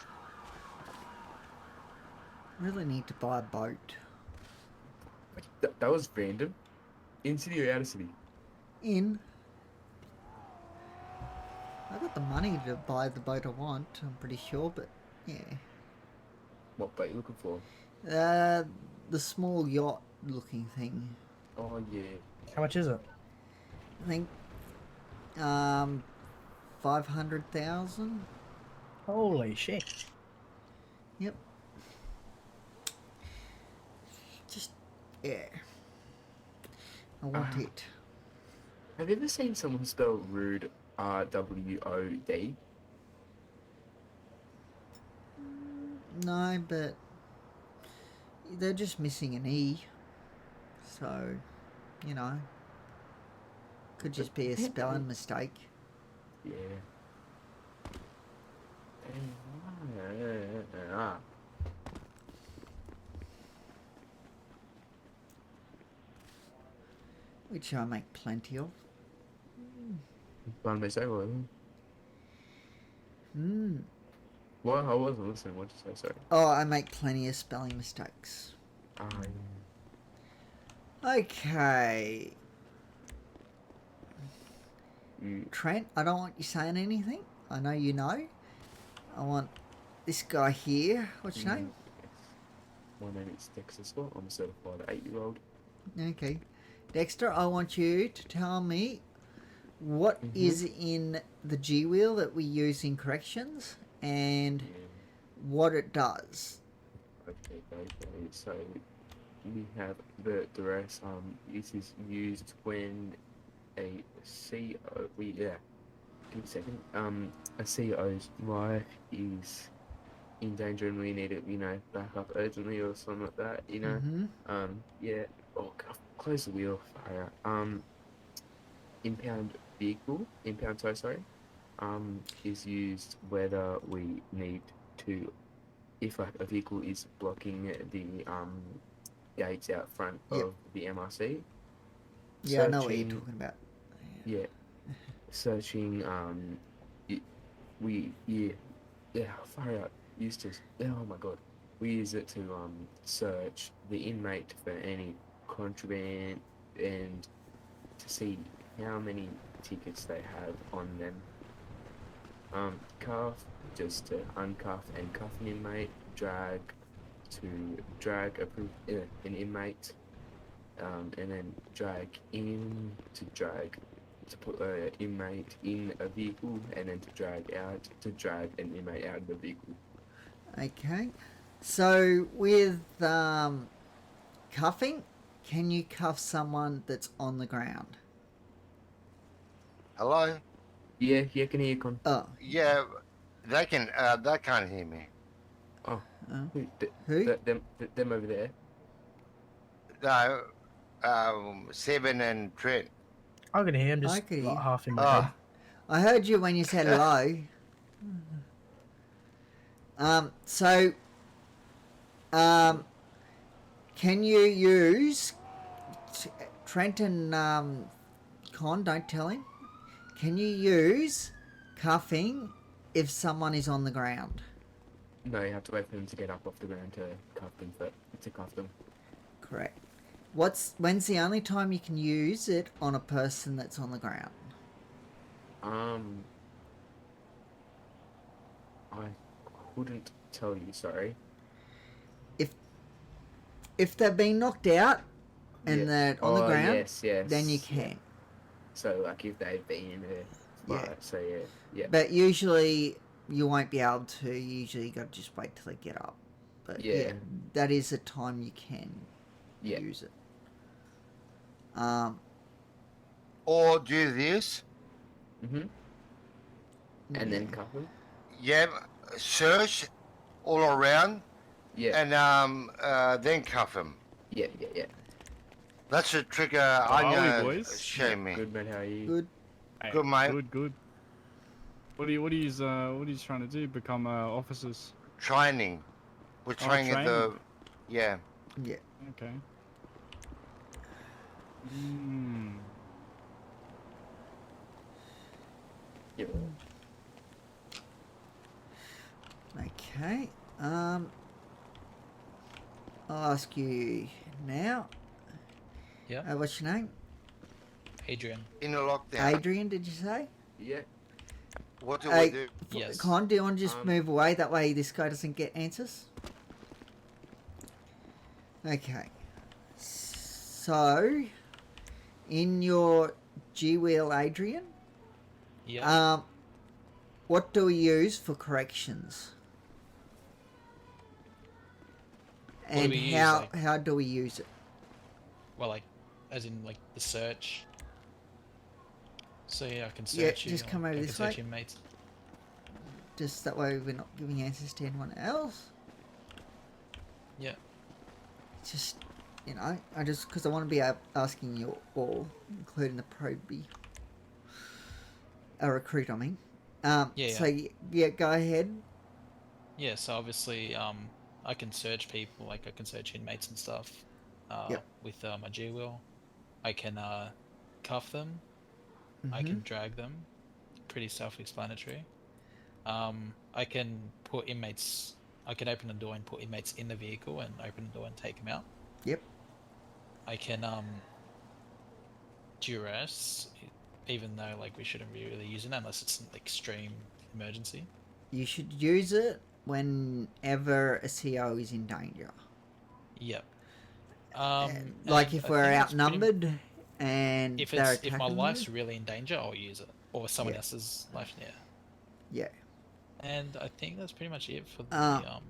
Really need to buy a boat. That was random. In city or out of city? In. I got the money to buy the boat I want, I'm pretty sure, but yeah. What boat are you looking for? The small yacht looking thing. Oh yeah. How much is it? I think 500,000. Holy shit. Yep. Just yeah. I want it. Have you ever seen someone spell rude RWOD? No, but they're just missing an E. So, you know, could just be a spelling mistake. Yeah. Which I make plenty of. Pardon me, say what? Mm. What? I wasn't listening. What did you say? Sorry. Oh, I make plenty of spelling mistakes. Okay. Trent, I don't want you saying anything. I know you know. I want this guy here. What's your name? My name is Dexter Scott. I'm a certified 8-year-old. Okay. Dexter, I want you to tell me what is in the G wheel that we use in corrections and what it does. Okay. So we have the rest. This is used when a CO. Give me a second. A CO's life is in danger and we need it, back up urgently or something like that, yeah. Oh, God, close the wheel. Fire. Impound tow, sorry, is used whether we need to, if a vehicle is blocking the gates out front of the MRC. Yeah, I know what you're talking about. Yeah. Searching, far out. Used to, oh my god. We use it to search the inmate for any contraband and to see how many tickets they have on them. Cuff, just to uncuff and cuff an inmate. Drag, to drag an inmate. And then drag to put an inmate in a vehicle, and then to drag an inmate out of the vehicle. Okay. So with cuffing, can you cuff someone that's on the ground? Hello? Yeah, can hear you, Con. Oh. Yeah, they can't hear me. Oh. Who? Them over there. No, 7 and Trent. I can hear him just half in my head. I heard you when you said hello. Can you use Trent and Con? Don't tell him. Can you use cuffing if someone is on the ground? No, you have to wait for them to get up off the ground to cuff them. Correct. When's the only time you can use it on a person that's on the ground? I couldn't tell you, sorry. If they've been knocked out and they're on the ground, yes, then you can. So, like, if they've been there, so yeah. But usually you won't be able to. Usually you got to just wait till they get up. But yeah, that is the time you can use it. Or do this. And then cuff them. Yeah, search all around. Yeah. And then cuff him. Yeah. That's a trigger. Show me. Good, mate. How are you? Good. Good, mate. Good. What are you trying to do? Become officers? Training. We're training at the. Yeah. Yeah. Okay. Yeah. Okay. I'll ask you now. Yeah. What's your name? Adrian. In a lockdown. Adrian, did you say? Yeah. What do we do? Yes. Con, do you want to just move away? That way this guy doesn't get answers. Okay. So, in your G-Wheel, Adrian, what do we use for corrections? And how do we use it? Well, like, as in, like, the search. So, yeah, I can search you. Just come over this way. Your mates. Just that way we're not giving answers to anyone else. Yeah. Just, you know, because I want to be asking you all, including the probie, a recruit, I mean. So, yeah, go ahead. Yeah, so obviously, I can search people, like I can search inmates and stuff, Yep. with my G-wheel. I can cuff them. I Mm-hmm. can drag them. Pretty self-explanatory. I can put inmates. I can open the door and put inmates in the vehicle, and open the door and take them out. Yep. I can duress, even though like we shouldn't be really using that unless it's an extreme emergency. You should use it whenever a CO is in danger. Yep. Like and if I we're think it's pretty- outnumbered and if they're it's if my attacking life's you. really in danger, I'll use it, or someone Yeah. else's life. Yeah. Yeah. And I think that's pretty much it for the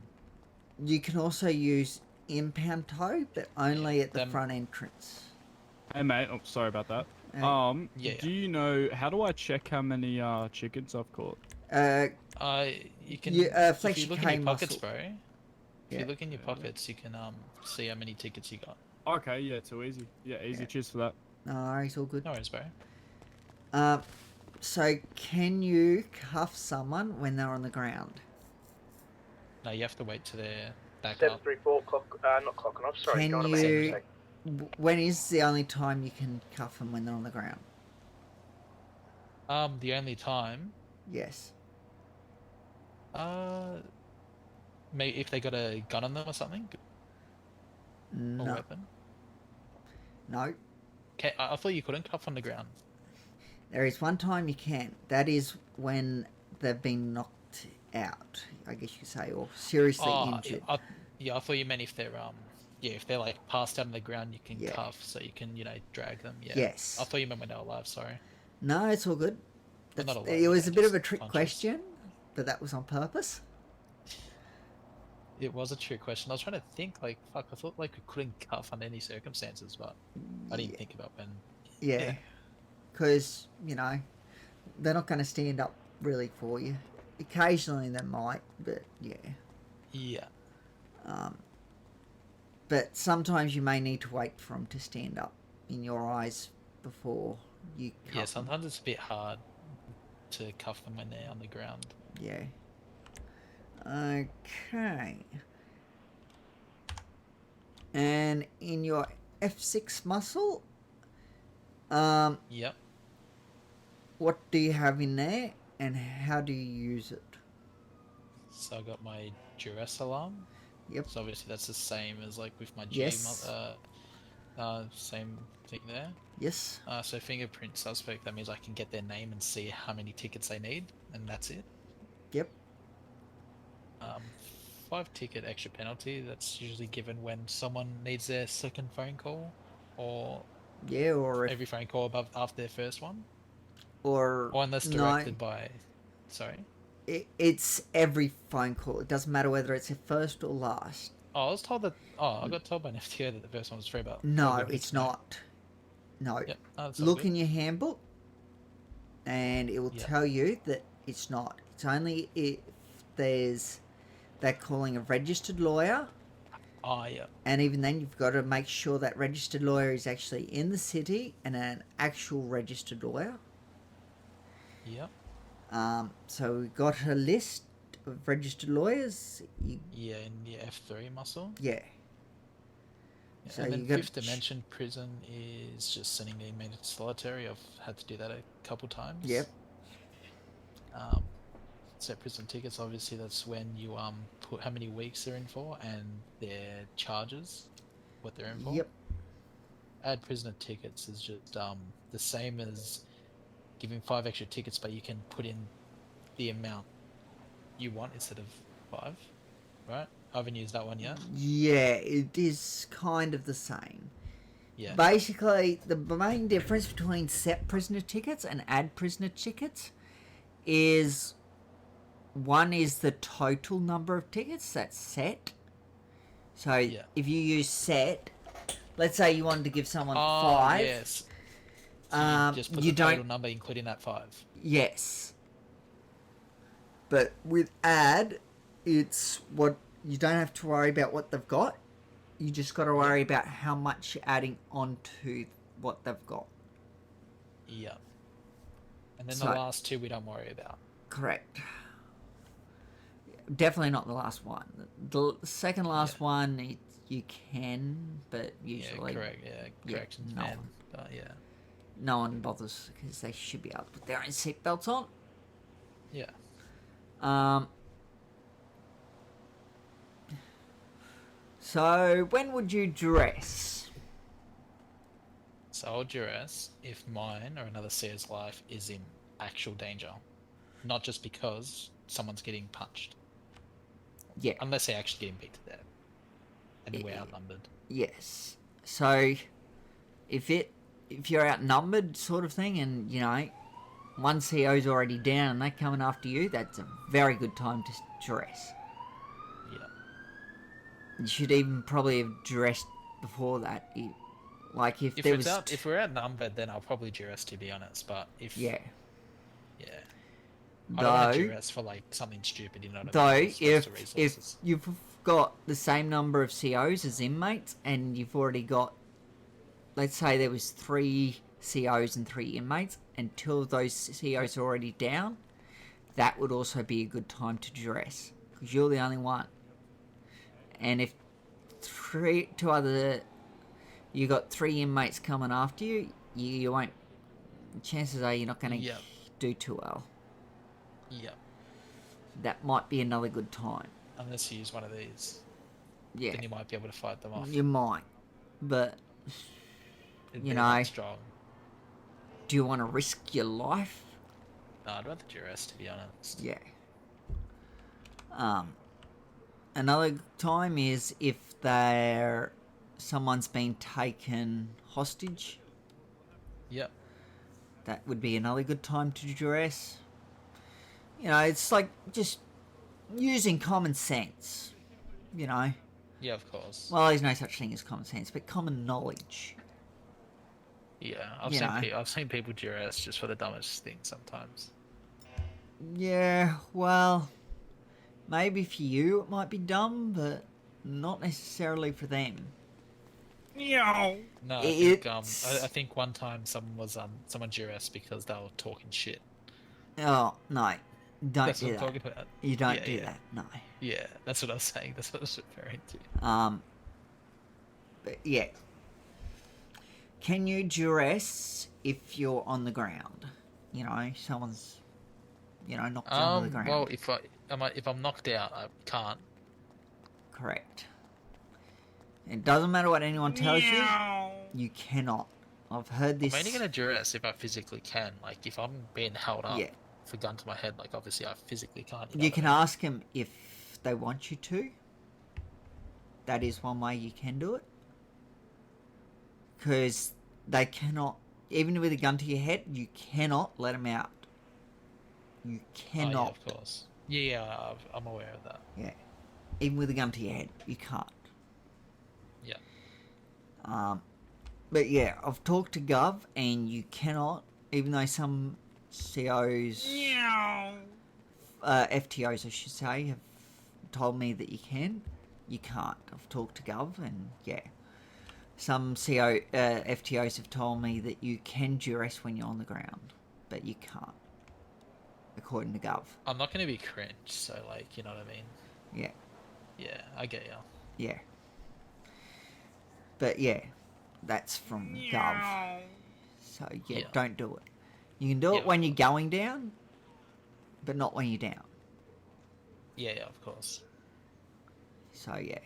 You can also use impound tow, but only at the them- front entrance. Hey mate, oh, sorry about that. Yeah. Do you know how do I check how many chickens I've caught? You can flex if you your look in K your pockets, muscle. bro. If Yeah. you look in your pockets, you can see how many tickets you got. Okay, yeah, too easy. Yeah, easy. Yeah. Cheers for that. No worries, all good. No worries, bro. So can you cuff someone when they're on the ground? No, you have to wait till they're back up. 734 clock, not clocking off. Sorry, Can going on my you? head. When is the only time you can cuff them when they're on the ground? The only time, Yes. maybe if they got a gun on them or something, or No. weapon. No. Okay, I thought you couldn't cuff on the ground. There is one time you can. That is when they've been knocked out, I guess you could say, or seriously injured. I thought you meant if they're if they're like passed out on the ground, you can Yeah. cuff, so you can drag them. Yeah. Yes. I thought you meant when they were alive. Sorry. No, it's all good. Well, not It was a bit of a trick conscious. question, but that was on purpose. It was a trick question. I was trying to think, like, fuck, I thought, like, we couldn't cuff under any circumstances, but I didn't think about when. Yeah. Because, they're not going to stand up really for you. Occasionally they might, but yeah. Yeah. But sometimes you may need to wait for them to stand up in your eyes before you cuff Yeah, them. sometimes it's a bit hard to cuff them when they're on the ground. Yeah. Okay. And in your F6 muscle, Yep. what do you have in there and how do you use it? So I got my duress alarm. Yep. So obviously that's the same as like with my Yes. same thing there. Yes. So fingerprint suspect, that means I can get their name and see how many tickets they need, and that's it. Yep. 5 ticket extra penalty, that's usually given when someone needs their second phone call, or Yeah, or every phone call after their first one, or unless directed by. Sorry. It's every phone call. It doesn't matter whether it's your first or last. Oh, I was told that. Oh, I got told by an FTO that the first one was free, but No, maybe it's not. No. Yep. Oh, that's all Look good. in your handbook, and it will Yep. tell you that it's not. It's only if they're calling a registered lawyer. Oh, yeah. And even then, you've got to make sure that registered lawyer is actually in the city and an actual registered lawyer. Yep. So we got a list of registered lawyers. Yeah, in the F3 muscle. Yeah. Yeah, So and you then got fifth dimension prison is just sending the inmate to solitary. I've had to do that a couple times. Yep. Set prison tickets, obviously that's when you put how many weeks they're in for and their charges, what they're in for. Yep. Add prisoner tickets is just the same as giving 5 extra tickets, but you can put in the amount you want instead of 5, right? I haven't used that one yet. Yeah, it is kind of the same. Yeah. Basically, the main difference between set prisoner tickets and add prisoner tickets is one is the total number of tickets that's set. So if you use set, let's say you wanted to give someone 5. Yes. So you just put you the total don't. number including that 5. Yes. But with add, it's what you don't have to worry about what they've got. You just got to worry about how much you're adding onto what they've got. Yeah. And then So- the last two we don't worry about. Correct. Definitely not the last one. The second last one, you can, but usually... Yeah, correct. Yeah, corrections, no man. one. But yeah. No one bothers because they should be able to put their own seatbelts on. Yeah. So, when would you dress? So I'll duress if mine or another seer's life is in actual danger. Not just because someone's getting punched. Yeah. Unless they're actually getting beat to death. And we're outnumbered. Yes. So, if you're outnumbered sort of thing and, you know, one CO's already down and they're coming after you, that's a very good time to dress. Yeah. You should even probably have dressed before that. Like if there was... If we're outnumbered, then I'll probably duress, to be honest. But if... Yeah. Yeah. I don't want to Though, duress for like something stupid, you know what though, I mean? As opposed to if resources. you've got the same number of COs as inmates and you've already got, let's say there was 3 COs and 3 inmates, and 2 of those COs are already down, that would also be a good time to dress because you're the only one. And if you got 3 inmates coming after you, you won't. Chances are you're not going to do too well. Yep. That might be another good time. Unless you use one of these. Yeah. Then you might be able to fight them off. You might, but It'd you be know, that strong. do you want to risk your life? No, I'd rather duress, to be honest. Yeah. Another time is if someone's been taken hostage. Yep. That would be another good time to duress. You know, it's like just using common sense. You know. Yeah, of course. Well, there's no such thing as common sense, but common knowledge. Yeah, I've seen people duress just for the dumbest thing sometimes. Yeah, well, maybe for you it might be dumb, but not necessarily for them. No, I think one time someone duressed because they were talking shit. Oh no, don't That's do what I'm that. talking about. You don't do that. No. Yeah, that's what I was saying. That's what I was referring to. But yeah. Can you duress if you're on the ground? You know, someone's, knocked you onto the ground. Well, if I'm knocked out, I can't. Correct. It doesn't matter what anyone tells you. You cannot. I've heard this. I'm only gonna duress if I physically can. Like if I'm being held up with a gun to my head, like obviously I physically can't. You can ask them if they want you to. That is one way you can do it. Because they cannot, even with a gun to your head, you cannot let them out. You cannot. Oh, yeah, of course. Yeah, I'm aware of that. Yeah. Even with a gun to your head, you can't. Yeah. But yeah, I've talked to Gov, and you cannot, even though some COs, FTOs I should say, have told me that you can, you can't. I've talked to Gov, and yeah. Some FTOs have told me that you can duress when you're on the ground, but you can't, according to Gov. I'm not going to be cringe, so like, you know what I mean? Yeah. Yeah, I get ya. Yeah. But yeah, that's from Gov. So yeah, don't do it. You can do it when you're going down, but not when you're down. Yeah, of course. So yeah.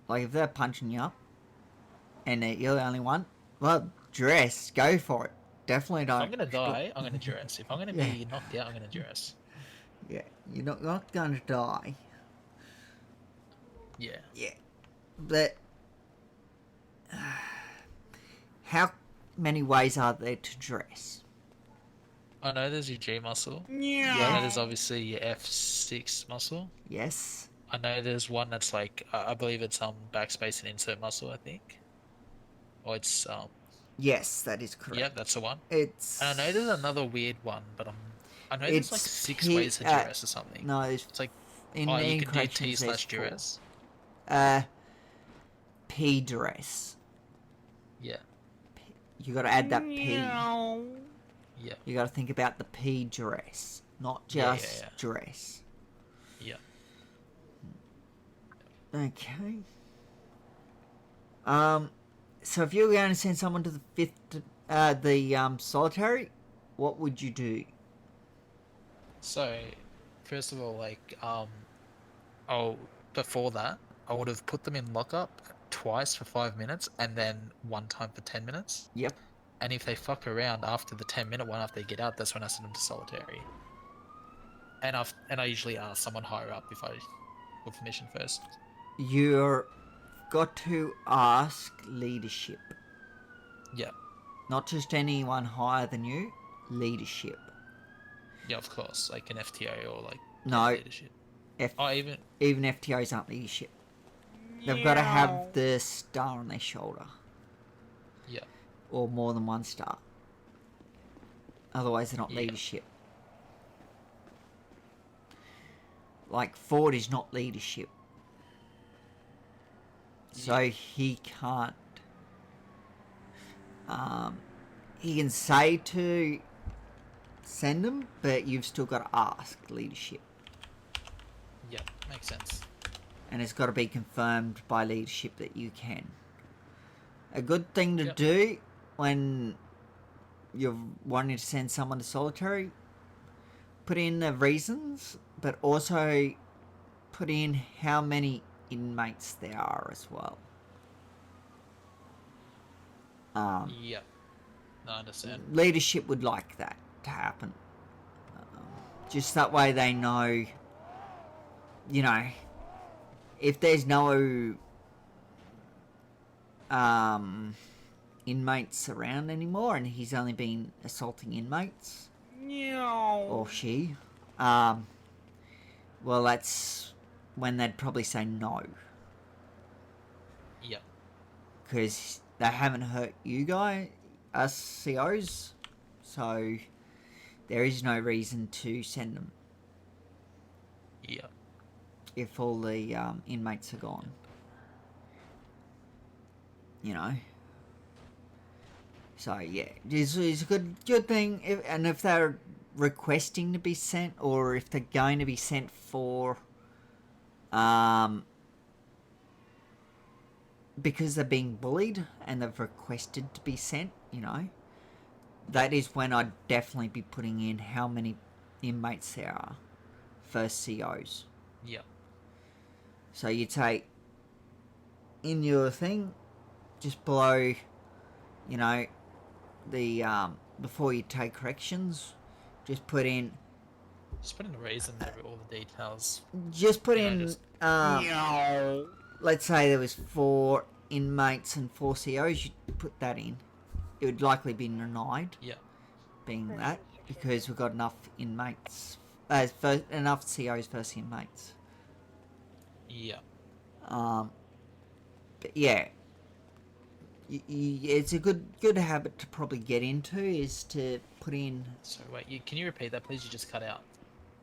Like if they're punching you up, and you're the only one, well, dress, go for it. Definitely don't. If I'm gonna die, I'm gonna duress. If I'm gonna be knocked out, I'm gonna duress. Yeah, you're not gonna die. Yeah. Yeah. But how many ways are there to dress? I know there's your G muscle. Yeah. I know there's obviously your F6 muscle. Yes. I know there's one that's like I believe it's backspace and insert muscle. I think. Or it's Yes, that is correct. Yep, that's the one. It's. And I know there's another weird one, but I know there's like 6 ways to duress or something. No, It's like, in you in can do corrections, there's T/duress. Duress. P duress. Yeah. You got to add that P. Yeah. You got to think about the P duress, not Yeah, just yeah. duress. Yeah. Okay. So if you were going to send someone to the solitary, what would you do? So, first of all, like, before that, I would have put them in lockup twice for 5 minutes and then one time for 10 minutes. Yep. And if they fuck around after the 10-minute one, after they get out, that's when I send them to solitary. And I usually ask someone higher up with permission first. You're got to ask leadership. Yeah. Not just anyone higher than you, leadership. Yeah, of course, like an FTO or like No. leadership. Even FTOs aren't leadership. They've got to have the star on their shoulder. Yeah. Or more than one star. Otherwise, they're not leadership. Like, Ford is not leadership. So he can't... he can say to send them, but you've still got to ask leadership. Yeah, makes sense. And it's got to be confirmed by leadership that you can. A good thing to do when you're wanting to send someone to solitary, put in the reasons, but also put in how many inmates there are as well. Yeah, no, I understand. Leadership would like that to happen. Just that way they know, you know, if there's no inmates around anymore and he's only been assaulting inmates, or she, well, that's when they'd probably say no. Yeah. Because they haven't hurt you guys, us COs, so there is no reason to send them. Yeah. If all the inmates are gone. You know? So, yeah, it's a good thing. If they're requesting to be sent, or if they're going to be sent for... because they're being bullied and they've requested to be sent, you know, that is when I'd definitely be putting in how many inmates there are for COs. Yeah. So you'd say, in your thing, just below, you know, the, before you take corrections, just put in... Just put in the reasons, all the details. Just put in, let's say there was 4 inmates and 4 COs, you'd put that in. It would likely be denied. Yeah. Being that, because we've got enough inmates, enough COs versus inmates. Yeah. But yeah, it's a good habit to probably get into, is to put in... Sorry, wait, can you repeat that, please? You just cut out.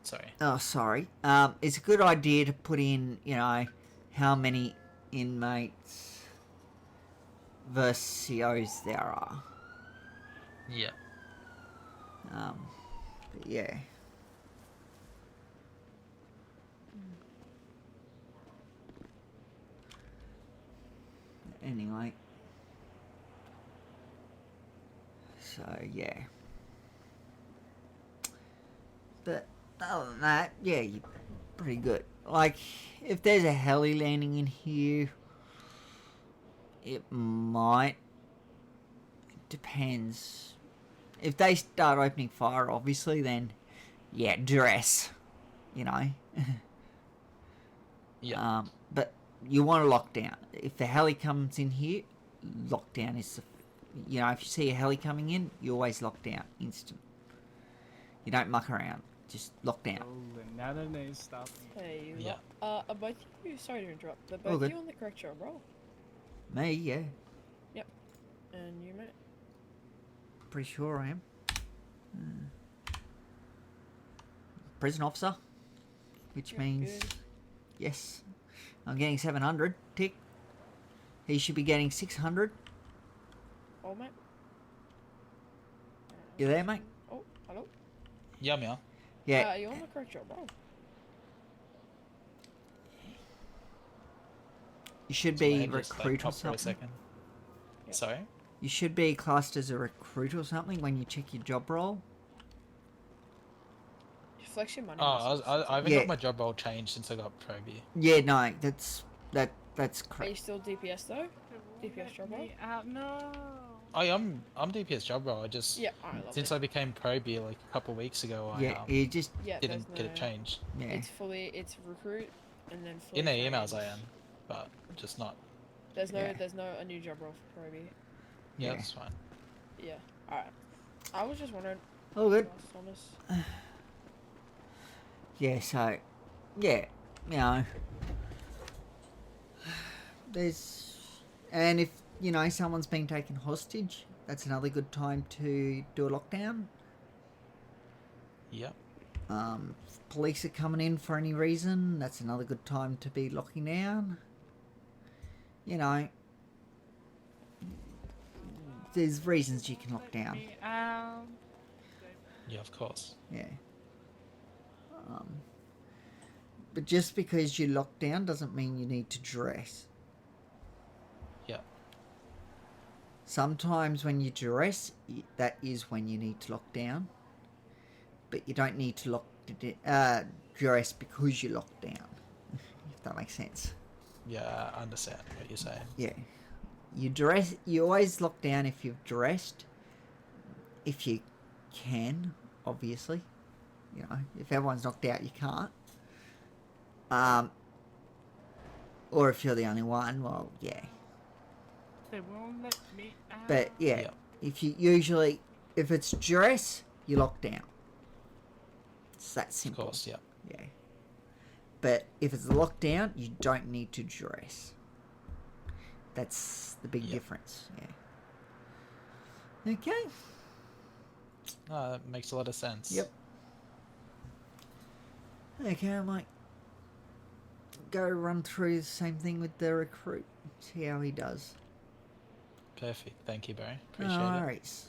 Sorry. Oh, sorry. It's a good idea to put in, you know, how many inmates versus COs there are. Yeah. But yeah. Anyway. So, yeah. But other than that, yeah, you're pretty good. Like, if there's a heli landing in here, it might... It depends. If they start opening fire, obviously, then, yeah, duress. You know? Yeah. But you want to lock down. If the heli comes in here, lockdown is... You know, if you see a heli coming in, you always lock down. Instant. You don't muck around. Just lock down. Stop. Hey, Yeah. are both of you, sorry to interrupt, but All both good. you on the correct job roll? Me, yeah. Yep. And you, mate? Pretty sure I am. prison officer, which Yeah, means good. yes, I'm getting 700. Tick. He should be getting 600. Oh, mate. You there, mate? Oh, hello. Yeah, yeah. Yeah. You're on the correct job, bro. You should So my be head just, recruit or popped for a something. second. Sorry? You should be classed as a recruit or something when you check your job role. You flex your money. Oh, I haven't Yeah. got my job role changed since I got Proby. Yeah, no, that's Are you correct. still DPS though? DPS job role? No. I'm DPS job role. I just Yeah, alright, lovely. since I became Proby like a couple of weeks ago, Yeah, I you just Yeah, didn't there's get it no- changed. yeah. It's recruit and then fully In the emails trained. I am, but just not. There's no Yeah. there's no a new job role for Proby. Yeah, Yeah. that's fine. Yeah. Alright. I was just wondering. Oh, good. Thomas. Yeah, so, yeah, you know, there's, and if, you know, someone's been taken hostage, that's another good time to do a lockdown. Yep. If police are coming in for any reason, that's another good time to be locking down. You know, there's reasons you can lock down. Yeah, of course. Yeah. But just because you lock down doesn't mean you need to dress. Yeah. Sometimes when you dress, that is when you need to lock down. But you don't need to dress because you lock down. If that makes sense. Yeah, I understand what you're saying. Yeah. You always lock down if you've dressed. If you can, obviously. You know, if everyone's knocked out, you can't. Or if you're the only one, well, yeah. They won't let me out. But yeah, if it's dress, you lock down. It's that simple. Of course, yeah. Yeah. But if it's lockdown, you don't need to dress. That's the big difference. Yeah. Okay. That makes a lot of sense. Yep. Okay, I might go run through the same thing with the recruit. See how he does. Perfect. Thank you, Barry. Appreciate No it. worries.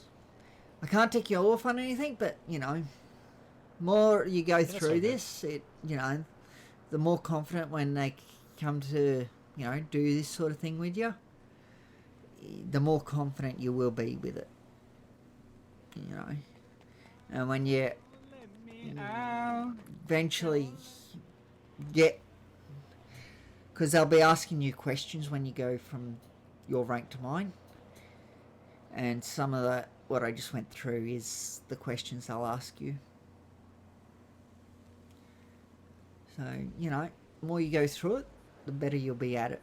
I can't take you off on anything, but you know, more you go that's all through good. this, the more confident when they come to, do this sort of thing with you, the more confident you will be with it. You know, and when you eventually get, because they'll be asking you questions when you go from your rank to mine, and some of what I just went through is the questions they'll ask you. So, the more you go through it, the better you'll be at it.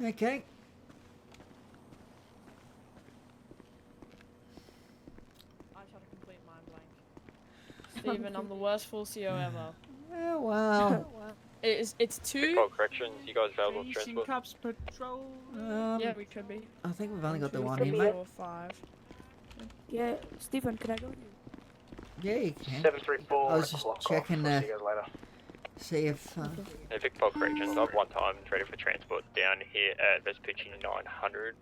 Okay. I just had a complete mind blank. Steven, I'm the worst full CO ever. Oh, wow. It's two. Corrections, you guys available for transport? Cops patrol. Yeah, we could be. I think we've only got the 2, one 3, here, mate. 4, 5. Yeah, Stephen, can I go with you? Yeah, you can. 734. I was just checking See you guys later. see if... Hey, Vic Pop Corrections, I have one time ready for transport down here at Vespucci 900.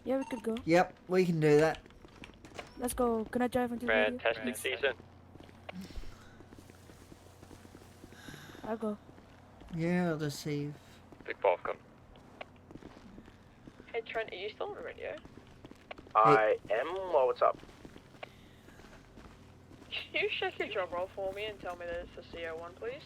Yeah, we could go. Yep, we can do that. Let's go. Can I drive into the radio? Fantastic season. I'll go. Yeah, I'll just see Vic Pop, come. Hey Trent, are you still on the radio? I am. Well, what's up? Can you check your job role for me and tell me that it's the CO1, please?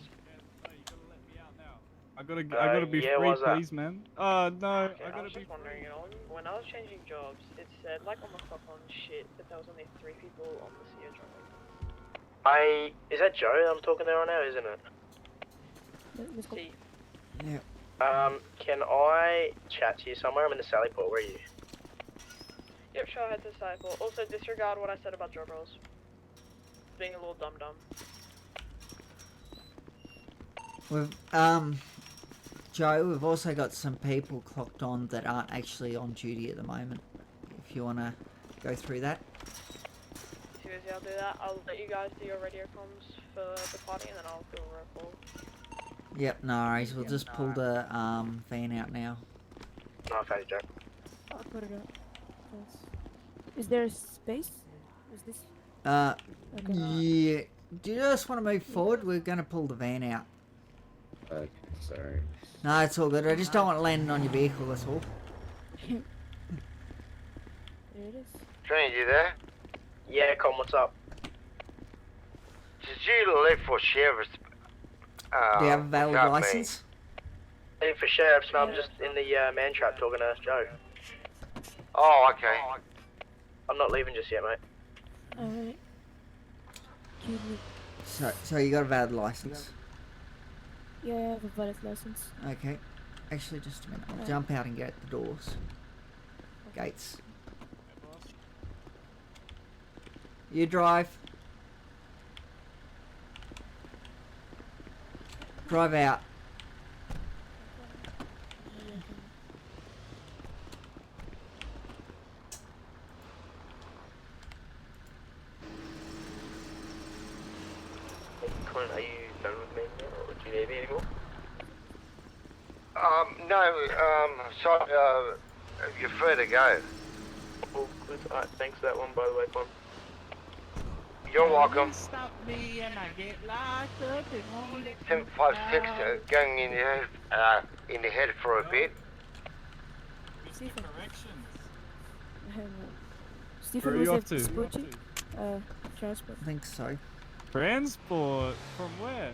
I gotta be yeah, free, why's that? please, man. No, I Okay, I gotta was be. just wondering, when I was changing jobs, it said, like on my clock on shit, that there was only 3 people on the CO job. Is that Joe I'm talking there right now, isn't it? Let's go. See, Yeah. Can I chat to you somewhere? I'm in the Sallyport. Where are you? yep, sure, I had to cycle. Also, disregard what I said about job roles. Being a little dum-dum. We've, Joe, we've also got some people clocked on that aren't actually on duty at the moment. If you want to go through that. yeah, I'll do that. I'll let you guys do your radio comms for the party, and then I'll do a roll call. Yep, no worries. We'll just pull the van out now. No, Fatty Jack. I'll put it up. Yes. Is there a space? Is this? Okay. Yeah. Do you just want to move forward? We're going to pull the van out. Okay, sorry. No, it's all good. I just don't want it landing on your vehicle, that's all. There it is. Trini, you there? Yeah, Con, what's up? Did you leave for sheriff's? Do you have a valid got me. license? Hey, for sheriffs, no, I'm just in the man trap talking to Joe. Oh, okay. I'm not leaving just yet, mate. Alright. So you got a valid license? Yeah, I have a valid license. Okay. Actually, just a minute. I'll jump out and get at the doors. Gates. You drive. Drive out. Con, are you done with me now, or do you need me anymore? No, sorry, you're free to go. Oh, good. Alright, thanks for that one, by the way, Con. You're welcome. Stop me and I get locked up and won't let 756 going in the head for a bit. Stephen. Where Stephen, are was you it off to? Spoochie? Transport. I think so. Transport? From where?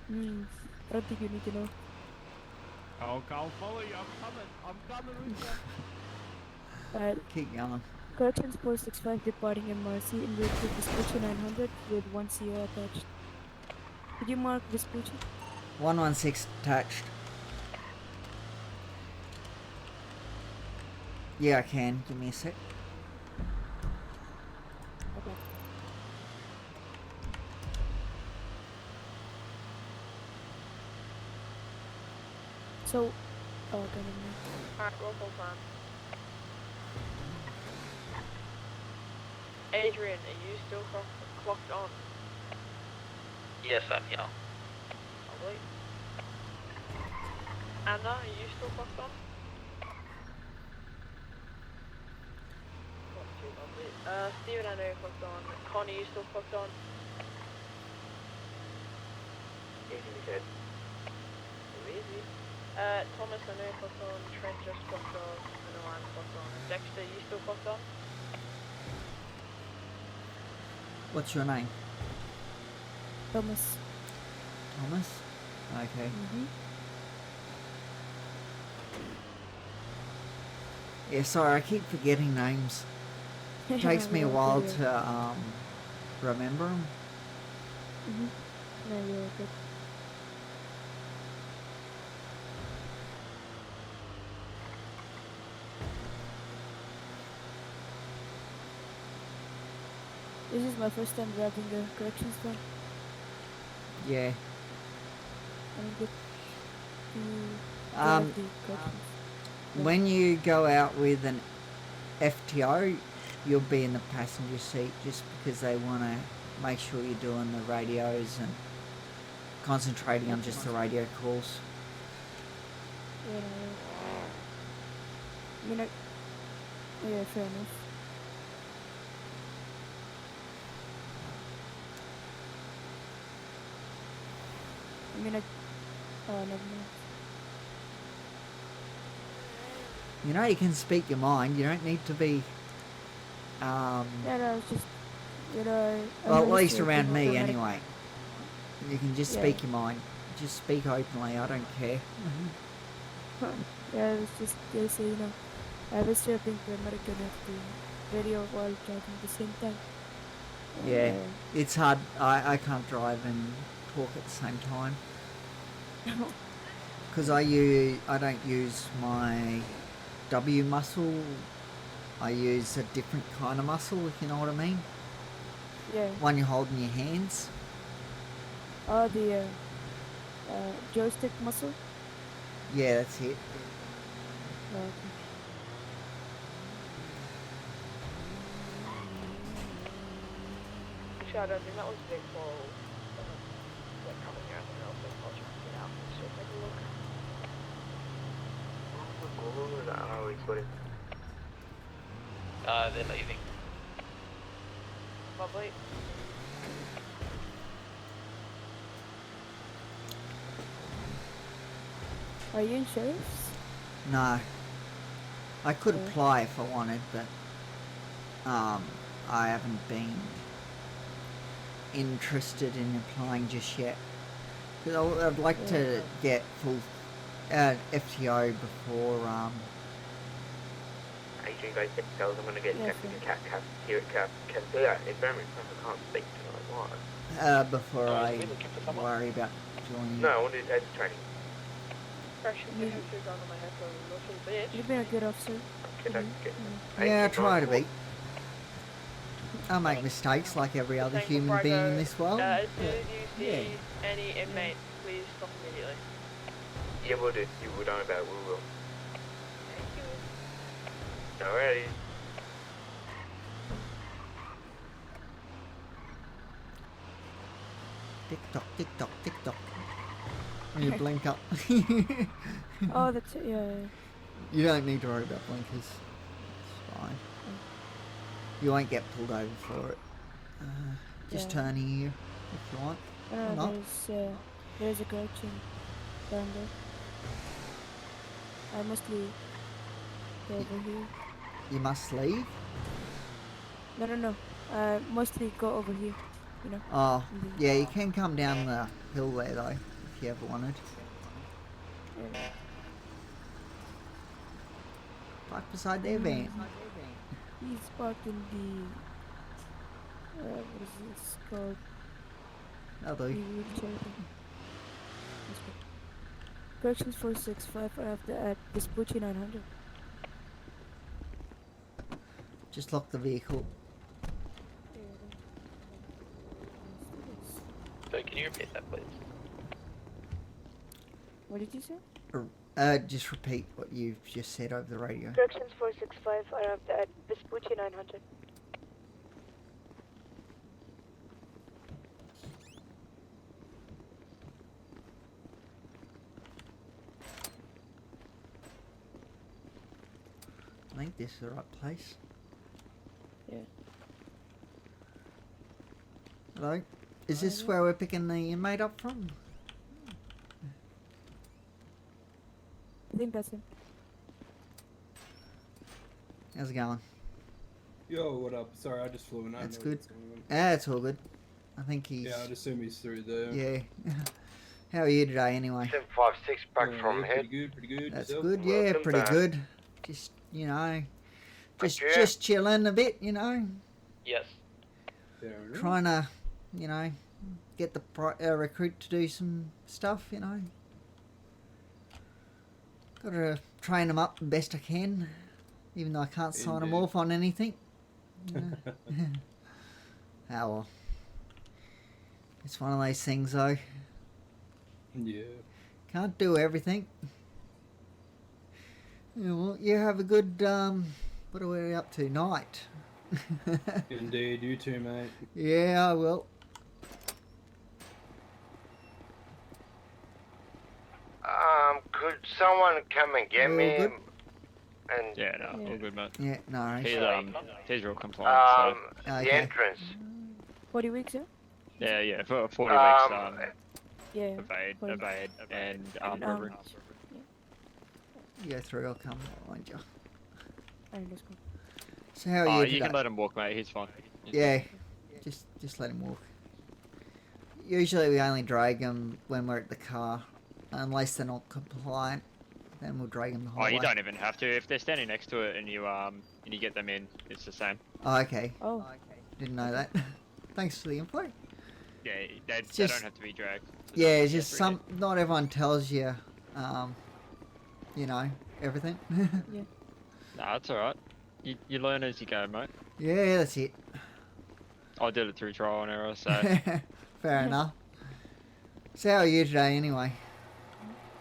I don't think you need to know. I'll follow you. I'm coming with you. Alright. Keep going. Corrections 465 departing MRC in route to Vespucci 900 with 1 CO attached. Could you mark Vespucci? 116 attached. Yeah, I can. Give me a sec. Okay. So, okay, never mind. Alright, roll call time. Adrian, are you still clocked on? Yes, I'm here. Lovely. Anna, are you still clocked on? Not too lovely. Steven, I know you're clocked on. Connie, you still clocked on? Easy, kid. Easy. Thomas, I know you're clocked on. Trent just clocked on. I know I'm clocked on. Dexter, you still clocked on? What's your name? Thomas. Thomas? Okay. Yeah, sorry, I keep forgetting names. It takes me a while to remember them. No, you're good. This is my first time driving a corrections van. Yeah. I'm good to Um, drive the corrections. When you go out with an FTO, you'll be in the passenger seat just because they want to make sure you're doing the radios and concentrating on just the radio calls. Yeah, I mean, yeah, fair enough. I mean, oh, never mind. You know, you can speak your mind. You don't need to be. Yeah, no, it's just, you know. Well, at I'm least used to around being me, dramatic. anyway. You can just Yeah. speak your mind. Just speak openly. I don't care. Yeah, it's just they say, you know, I was still being dramatic enough to radio while driving at the same time. Yeah, it's hard. I can't drive and talk at the same time. Because I don't use my W muscle. I use a different kind of muscle, if you know what I mean. Yeah. One you hold in your hands. Oh, the joystick muscle. Yeah, that's it. Oh, okay. Actually, I don't think that was Vic Paul. They're coming here. I think that was Vic Paul trying to get out. Let's just take a look. Oh, he's got it. They're leaving. Lovely. Are you in sheriff's? No. I could apply if I wanted, but I haven't been interested in applying just yet. Because I'd like to get full FTO before Adrian goes tells I'm gonna get environment. I can't speak tonight. Why? before I worry about joining. No, I wanted to add training. Corrections, you have gone on my head for a little bit. You've been a good officer. Yeah, I try to be. I make mistakes like every other human being in this world. As soon as you see any inmate, please stop immediately. Yeah, we'll do. You will know about it. We will. Thank you. Alrighty. Tick tock, tick tock, tick tock. When you blink up. Oh, that's it. Yeah. You don't need to worry about blinkers. It's fine. You won't get pulled over for it. Just turn here if you want. Or not. There's a correction down there. I mostly go over here. You must leave? No. Mostly go over here. You know. Oh, yeah, you can come down the hill there though, if you ever wanted. Park beside their van. He's parked in the what is this called? That'll do. The wheelchair thing. Corrections 465 are after at Vespucci 900. Just lock the vehicle. So can you repeat that, please? What did you say? Just repeat what you've just said over the radio. Corrections 465 are after at Vespucci 900. I think this is the right place. Yeah. Hello? Is this where we're picking the inmate up from? I think that's him. How's it going? Yo, what up? Sorry, I just flew in. That's good. Yeah, it's all good. I think he's... Yeah, I'd assume he's through there. Yeah. How are you today, anyway? 756 back from yeah, head. Pretty good. That's Yourself? good, yeah, pretty good. Just, you know, just chilling a bit, you know. Yes. Trying to, you know, get the recruit to do some stuff, you know. Got to train them up the best I can, even though I can't sign them off on anything. You know. Oh well. It's one of those things, though. Yeah. Can't do everything. Yeah, well, you have a good, what are we up to? Night. Indeed, you too, mate. Yeah, I will. Could someone come and get me? Good? And Yeah, no, all good, mate. Yeah, no. He's real compliant. The entrance. 40 weeks, yeah? Yeah, for 40 weeks. Yeah. Evade, and robbery. You go through, I'll come behind you. Alright, let's go. So how are you You today? can let him walk, mate. He's fine. Yeah, just let him walk. Usually we only drag them when we're at the car, unless they're not compliant. Then we'll drag them the whole way. You don't even have to. If they're standing next to it and you get them in, it's the same. Oh, okay. Oh. Didn't know that. Thanks for the info. Yeah, they just- don't have to be dragged. Yeah, it's just not everyone tells you, you know, everything. Yeah. Nah, that's alright. You learn as you go, mate. Yeah, that's it. I did it through trial and error, so... Fair enough. So how are you today, anyway?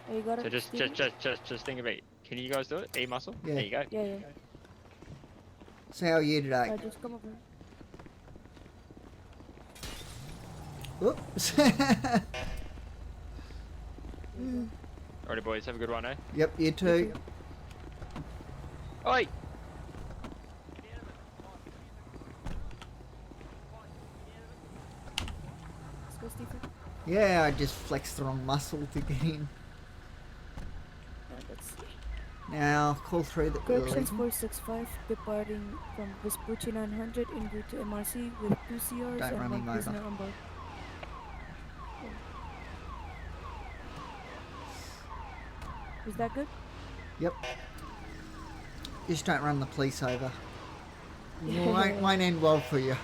Oh, you got So it, just think of it. Can you guys do it? E-muscle? Yeah. There you go. Yeah. So how are you today? Just come over. Oops. Alrighty, boys. Have a good one, eh? Yep, you too. Oi! Let's go, Stephen. Yeah, I just flexed the wrong muscle to get in. Let's see. Now, call through that we're Corrections leaving. 465 departing from Vespucci 900 en route to MRC with 2 CRs Don't and run 1 him prisoner over. on board. Is that good? Yep. Just don't run the police over. Won't end well for you.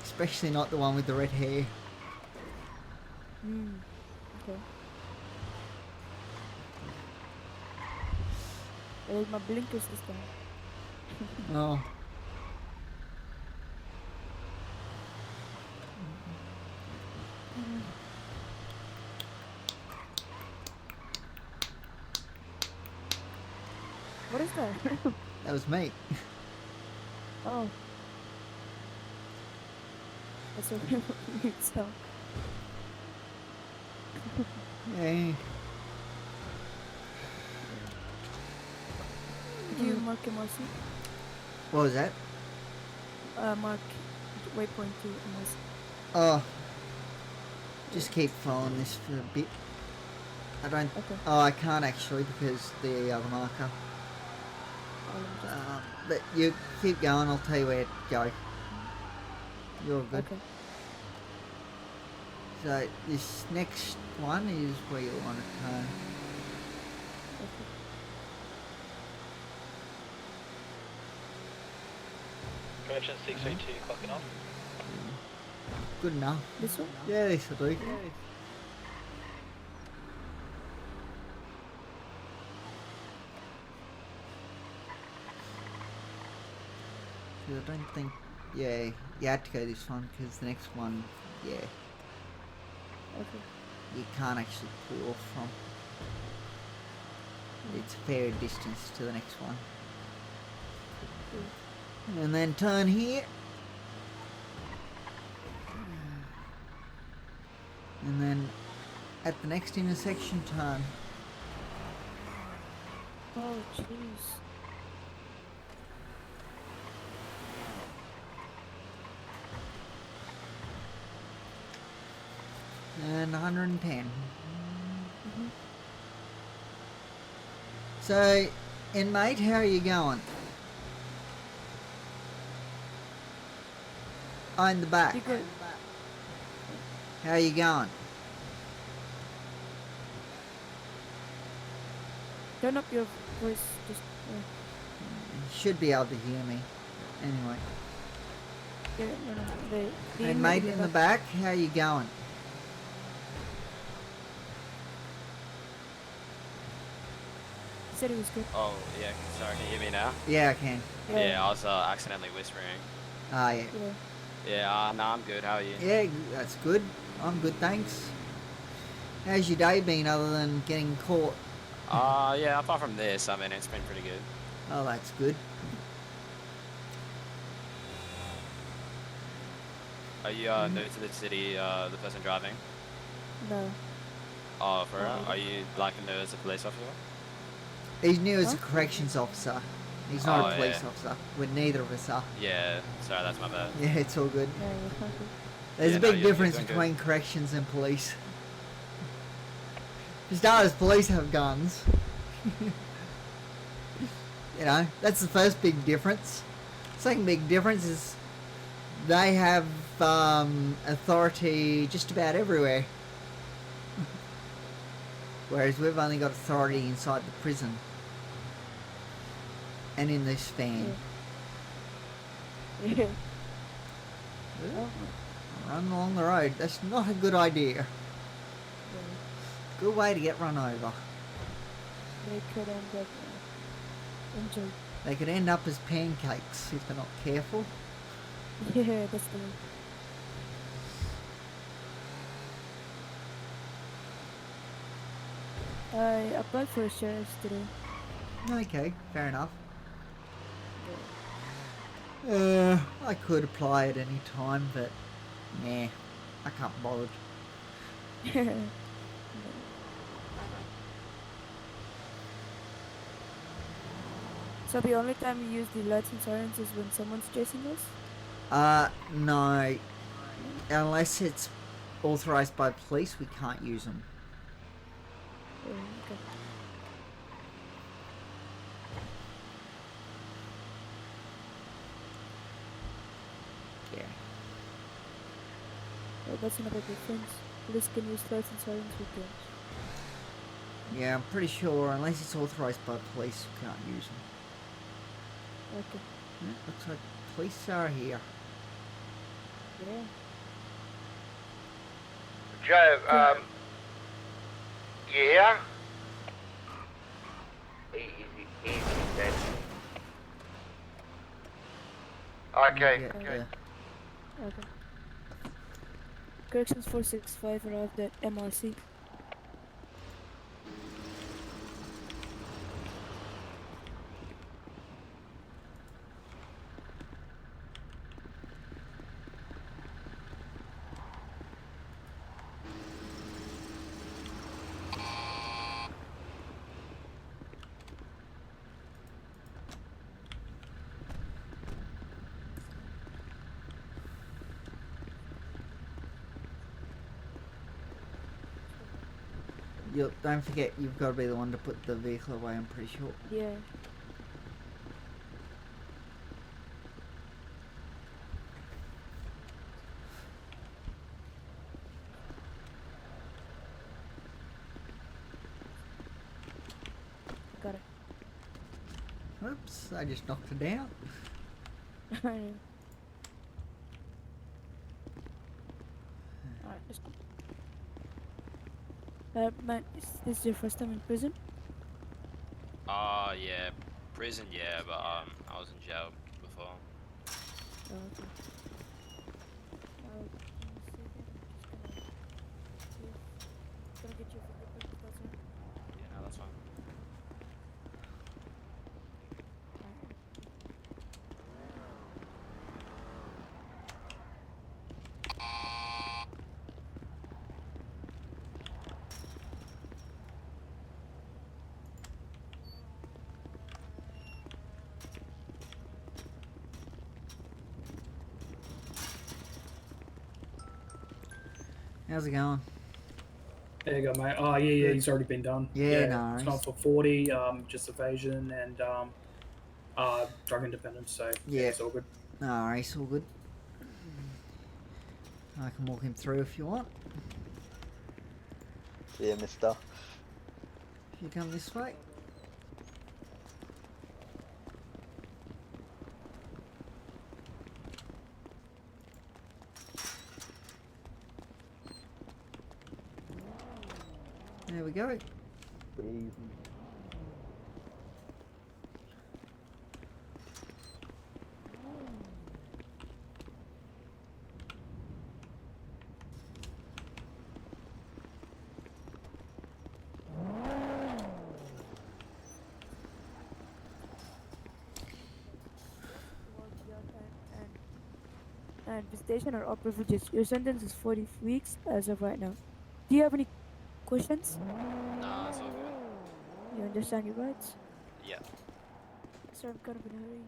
Especially not the one with the red hair. Okay. There's my blinkers this time. Oh. What is that? That was me. Oh. That's a weird sound. Yeah. Did you mark MRC? What was that? Mark waypoint to MRC. Oh. Just keep following this for a bit. I don't... Okay. Oh, I can't actually because the other marker. But you keep going, I'll tell you where to go. You're good. Okay. So this next one is where you want to turn. Correction 632, clocking off. Good enough. This one? Yeah, this will do. I don't think, yeah, you had to go this one because the next one, yeah, Okay. you can't actually pull off from. It's a fair distance to the next one. And then turn here. And then at the next intersection turn. Oh, jeez. And 110. So, inmate, how are you going? Oh, in the back. You good? How are you going? Turn up your voice. Just. You should be able to hear me. Anyway. Yeah, no. The Inmate in the back, how are you going? Said it was good. Oh, yeah, sorry, can you hear me now? Yeah, I can. Yeah, I was accidentally whispering. Ah, yeah. Yeah, no, I'm good, how are you? Yeah, that's good. I'm good, thanks. How's your day been other than getting caught? Yeah, apart from this, I mean, it's been pretty good. Oh, that's good. Are you new to the city, the person driving? No. Oh, for real? Are you like new as a police officer? He's new as a corrections officer. He's not a police yeah. officer. We're neither of us are. Yeah, sorry, that's my bad. Yeah, it's all good. No, you're not good. There's Yeah, a no, big you're difference doing good. between corrections and police. For starters, police have guns. You know, that's the first big difference. Second big difference is they have authority just about everywhere. Whereas we've only got authority inside the prison. And in this van. Yeah. Run along the road. That's not a good idea. Good way to get run over. They could end up injured. They could end up as pancakes if they're not careful. Yeah, that's the I applied for a sheriff's today. Okay, fair enough. I could apply at any time, but Nah, I can't be bothered. So the only time you use the lights and sirens is when someone's chasing us? No. Unless it's authorized by police, we can't use them. Okay. Yeah. Well, that's another difference. Police can use lights and sirens with guns. Yeah, I'm pretty sure unless it's authorized by police, we can't use them. Okay. Yeah, looks like police are here. Yeah. Joe, you here? Easy, then. Okay. Okay. Corrections 465 arrived at MRC. Don't forget, you've got to be the one to put the vehicle away, I'm pretty sure. Yeah. Got it. Oops, I just knocked it down. Alright, let's go. Man, is this your first time in prison? Yeah, prison, yeah, but I was in jail before. Oh, okay. Gonna get your fingerprint if that's right. Yeah, no, that's fine. How's it going? There you go, mate. Oh, yeah, he's already been done. Yeah, no It's worries. not for 40, just evasion and drug independence, so yeah, it's all good. Alright, all good. I can walk him through if you want. Yeah, mister. If you come this way. There we go. And visitation or all privileges. Your sentence is 40 weeks as of right now. Do you have any questions? Nah, it's all good. You understand your rights? Yeah. Sir, I'm kind of in a hurry.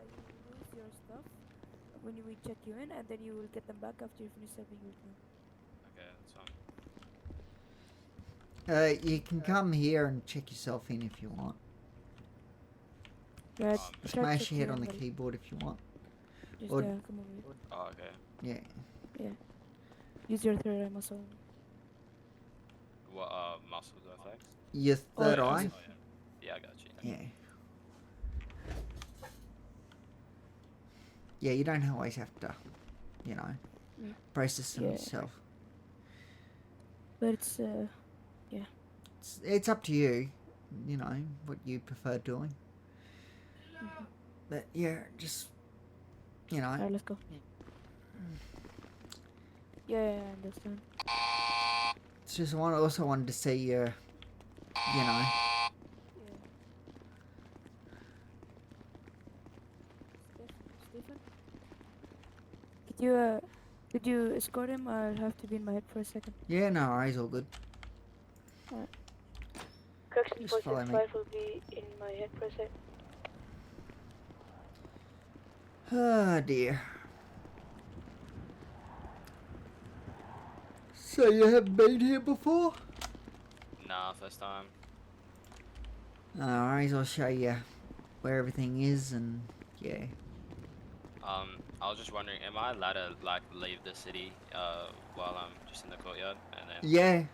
You lose your stuff when we check you in, and then you will get them back after you finish serving your time. Okay, that's fine. You can come here and check yourself in if you want. Right, Smash your head on the keyboard if you want. Just Or- come over here. Oh, okay. Yeah. Yeah. Use your third eye muscle. What muscle do I flex? Your third yeah, eye? Yeah, I got you. Yeah. Yeah, you don't always have to, you know, Yeah. process them Yeah. yourself. But it's yeah. It's up to you, you know, what you prefer doing. But yeah, just, you know. Alright, let's go. Yeah, I understand. It's just also wanted to see you know. Yeah. Stephen? Could you escort him? I'll have to be in my head for a second. Yeah, no worries, all good. Alright. Correction Just follow me. 465 will be in my head for a second. Oh dear. So you haven't been here before? Nah, first time. No worries, I'll show you where everything is and yeah. I was just wondering, am I allowed to like leave the city while I'm just in the courtyard and then? Yeah,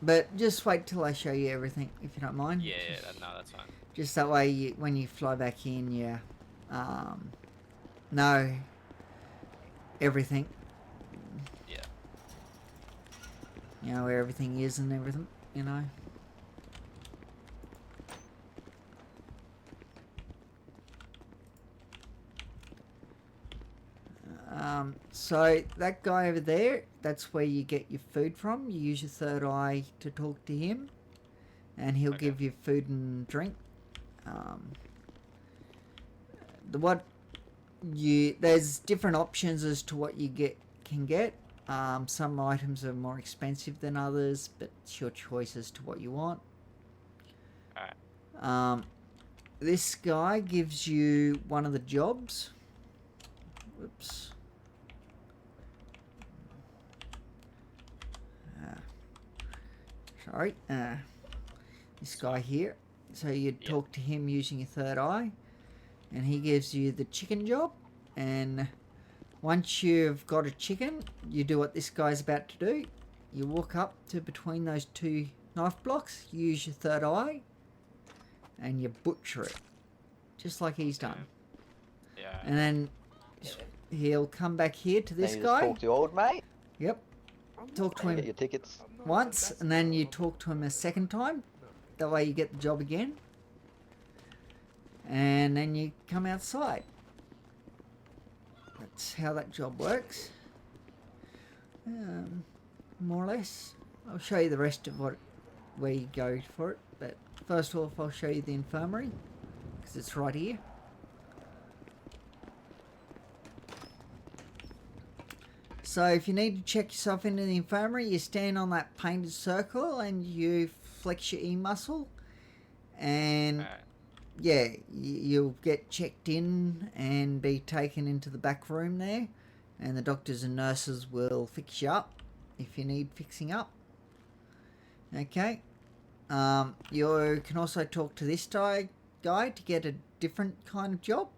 but just wait till I show you everything if you don't mind. Yeah, no, that's fine. Just that way, when you fly back in, you know everything. Yeah. You know where everything is and everything. You know. So that guy over there, that's where you get your food from. You use your third eye to talk to him, and he'll give you food and drink. There's different options as to what you can get. Some items are more expensive than others, but it's your choice as to what you want. Alright. This guy gives you one of the jobs. Whoops. Sorry. This guy here. So you talk to him using your third eye, and he gives you the chicken job. And once you've got a chicken, you do what this guy's about to do. You walk up to between those two knife blocks, you use your third eye, and you butcher it, just like he's done. Yeah. And then he'll come back here to this Then you guy. just talk to old mate. Yep. Talk to and him Get your tickets. once, and then you talk to him a second time. That way you get the job again. And then you come outside. That's how that job works. More or less. I'll show you the rest of where you go for it. But first off, I'll show you the infirmary, because it's right here. So if you need to check yourself into the infirmary, you stand on that painted circle and you flex your E muscle, and yeah, you'll get checked in and be taken into the back room there, and the doctors and nurses will fix you up if you need fixing up. Okay. You can also talk to this guy to get a different kind of job.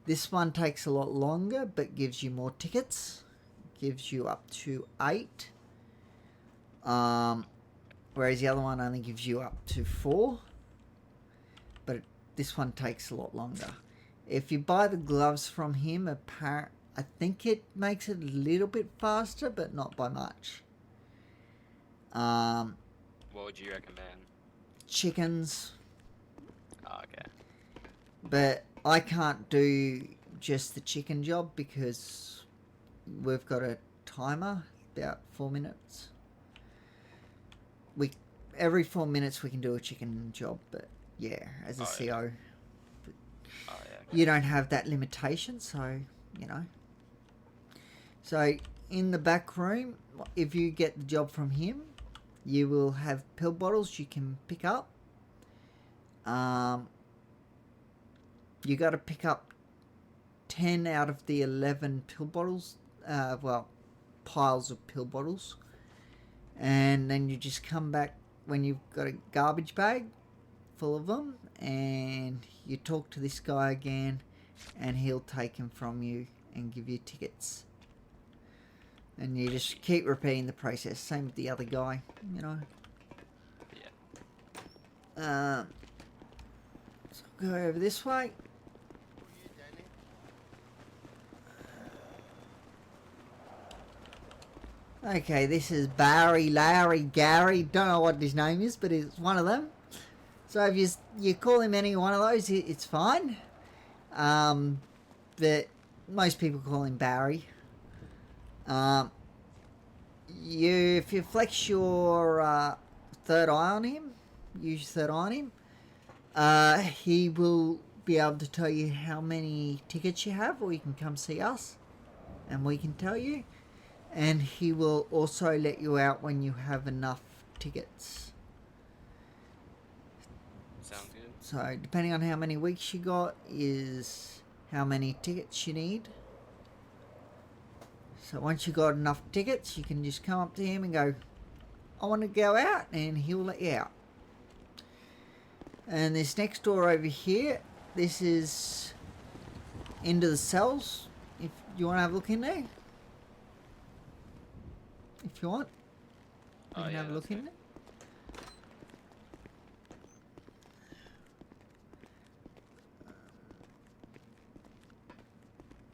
This one takes a lot longer but gives you more tickets. Gives you up to 8. Whereas the other one only gives you up to 4. But this one takes a lot longer. If you buy the gloves from him, I think it makes it a little bit faster, but not by much. What would you recommend? Chickens. Oh, okay. But I can't do just the chicken job because we've got a timer, about 4 minutes. Every 4 minutes we can do a chicken job, but yeah, as a CO, you don't have that limitation, so you know. So in the back room, if you get the job from him, you will have pill bottles you can pick up. You got to pick up 10 out of the 11 pill bottles. Piles of pill bottles, and then you just come back when you've got a garbage bag full of them, and you talk to this guy again, and he'll take them from you and give you tickets, and you just keep repeating the process. Same with the other guy, you know. So go over this way. Okay, this is Barry, Larry, Gary. Don't know what his name is, but it's one of them. So if you call him any one of those, it's fine. But most people call him Barry. If you flex your third eye on him, use your third eye on him, he will be able to tell you how many tickets you have, or you can come see us and we can tell you. And he will also let you out when you have enough tickets. Sounds good. So depending on how many weeks you got is how many tickets you need. So once you got enough tickets, you can just come up to him and go, I want to go out, and he'll let you out. And this next door over here, this is into the cells. If you want to have a look in there. If you want, you can have a look in there.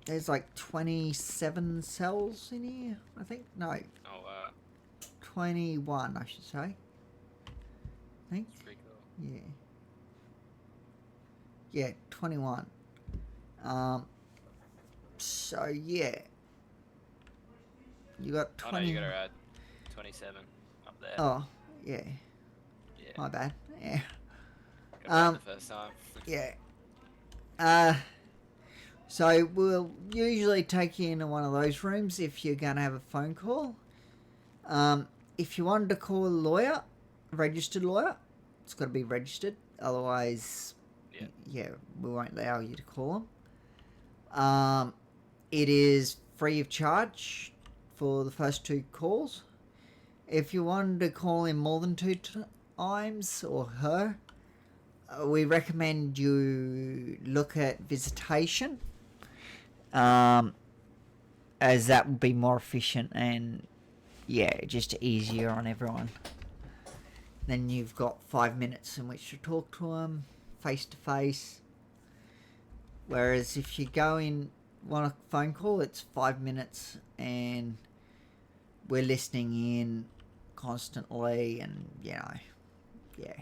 There's like 27 cells in here, I think. No. Oh, wow. 21, I should say. I think. That's pretty cool. Yeah. Yeah, 21. So, yeah. You got 20. Oh, no, you got around 27 up there. Oh, yeah. Yeah. My bad. Yeah. Got it the first time. Yeah. So we'll usually take you into one of those rooms if you're going to have a phone call. If you wanted to call a lawyer, a registered lawyer, it's got to be registered. Otherwise, yeah, we won't allow you to call them. It is free of charge for the first 2 calls. If you wanted to call him more than 2 times, or her, we recommend you look at visitation, as that would be more efficient and, yeah, just easier on everyone. Then you've got 5 minutes in which to talk to them face to face. Whereas if you go in, want a phone call, it's 5 minutes and we're listening in constantly, and, you know, yeah.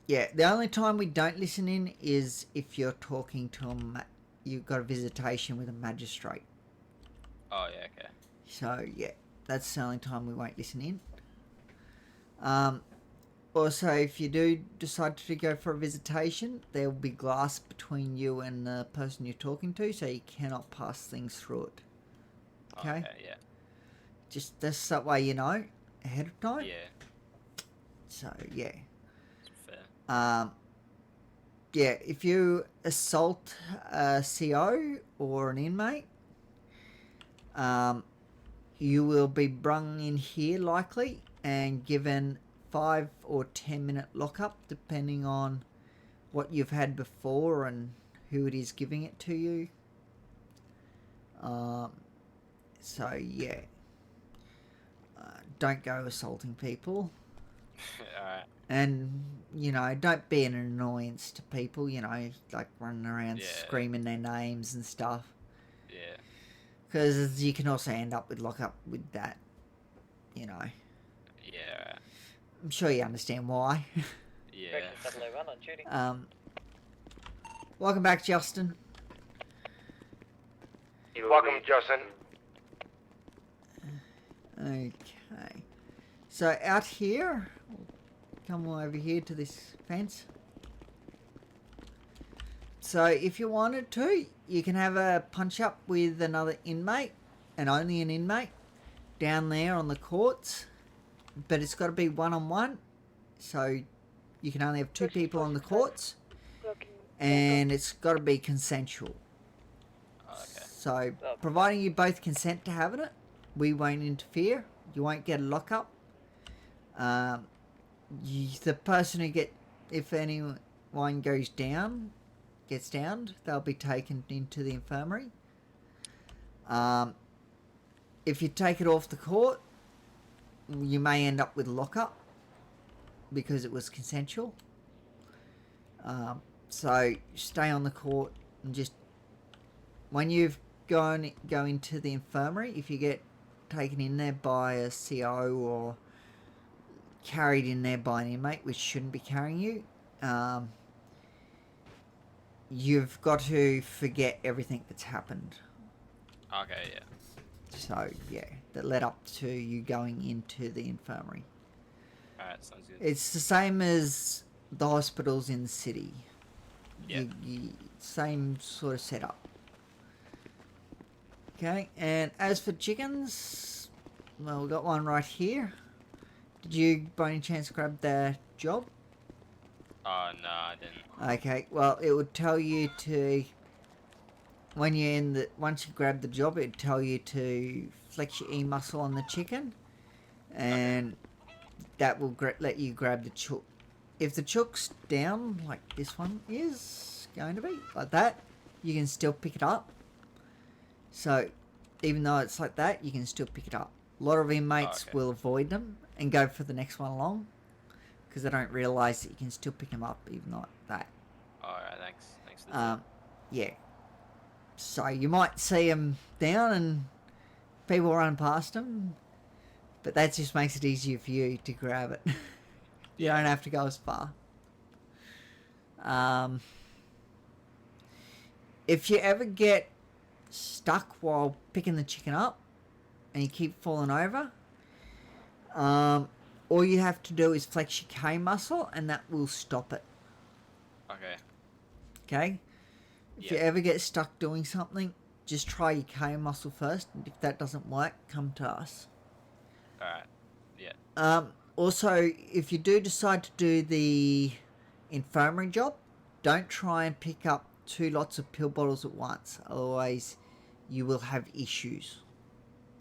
Yeah, the only time we don't listen in is if you're talking to you've got a visitation with a magistrate. Oh, yeah, okay. So, yeah, that's the only time we won't listen in. Also, if you do decide to go for a visitation, there will be glass between you and the person you're talking to, so you cannot pass things through it. Okay? Yeah. Just that way you know ahead of time. Yeah. So, yeah. Fair. Yeah, if you assault a CO or an inmate, you will be brung in here likely and given 5 or 10 minute lockup depending on what you've had before and who it is giving it to you. So yeah, don't go assaulting people. Alright. And, you know, don't be an annoyance to people, you know, like running around screaming their names and stuff. Yeah. Because you can also end up with lockup with that, you know. Yeah, right. I'm sure you understand why. Yeah. Welcome back, Justin. Welcome, Justin. Okay. So out here, come over here to this fence. So if you wanted to, you can have a punch up with another inmate, and only an inmate, down there on the courts. But it's got to be one-on-one, so you can only have 2 people on the courts, and it's got to be consensual. Okay. So, providing you both consent to having it, we won't interfere. You won't get a lockup. The person who if anyone gets downed, they'll be taken into the infirmary. If you take it off the court, you may end up with lockup because it was consensual. So stay on the court and just when you've go into the infirmary, if you get taken in there by a CO or carried in there by an inmate which shouldn't be carrying you, you've got to forget everything that's happened. Okay, yeah. So, yeah, that led up to you going into the infirmary. Alright, sounds good. It's the same as the hospitals in the city. Yeah. Same sort of setup. Okay, and as for chickens, well, we've got one right here. Did you, by any chance, grab the job? Oh, no, I didn't. Okay, well, it would tell you to... When you're in the... Once you grab the job, it would tell you to flex your E muscle on the chicken. And that will let you grab the chook. If the chook's down, like this one is going to be, like that, you can still pick it up. So, even though it's like that, you can still pick it up. A lot of inmates will avoid them and go for the next one along. Because they don't realise that you can still pick them up even like that. Alright, thanks. Thanks for the tip. Yeah. So you might see them down and people run past them. But that just makes it easier for you to grab it. You don't have to go as far. If you ever get stuck while picking the chicken up and you keep falling over, all you have to do is flex your K muscle and that will stop it. Okay. Okay? If you ever get stuck doing something, just try your K muscle first. And if that doesn't work, come to us. Alright. Yeah. Also, if you do decide to do the infirmary job, don't try and pick up 2 lots of pill bottles at once. Otherwise, you will have issues.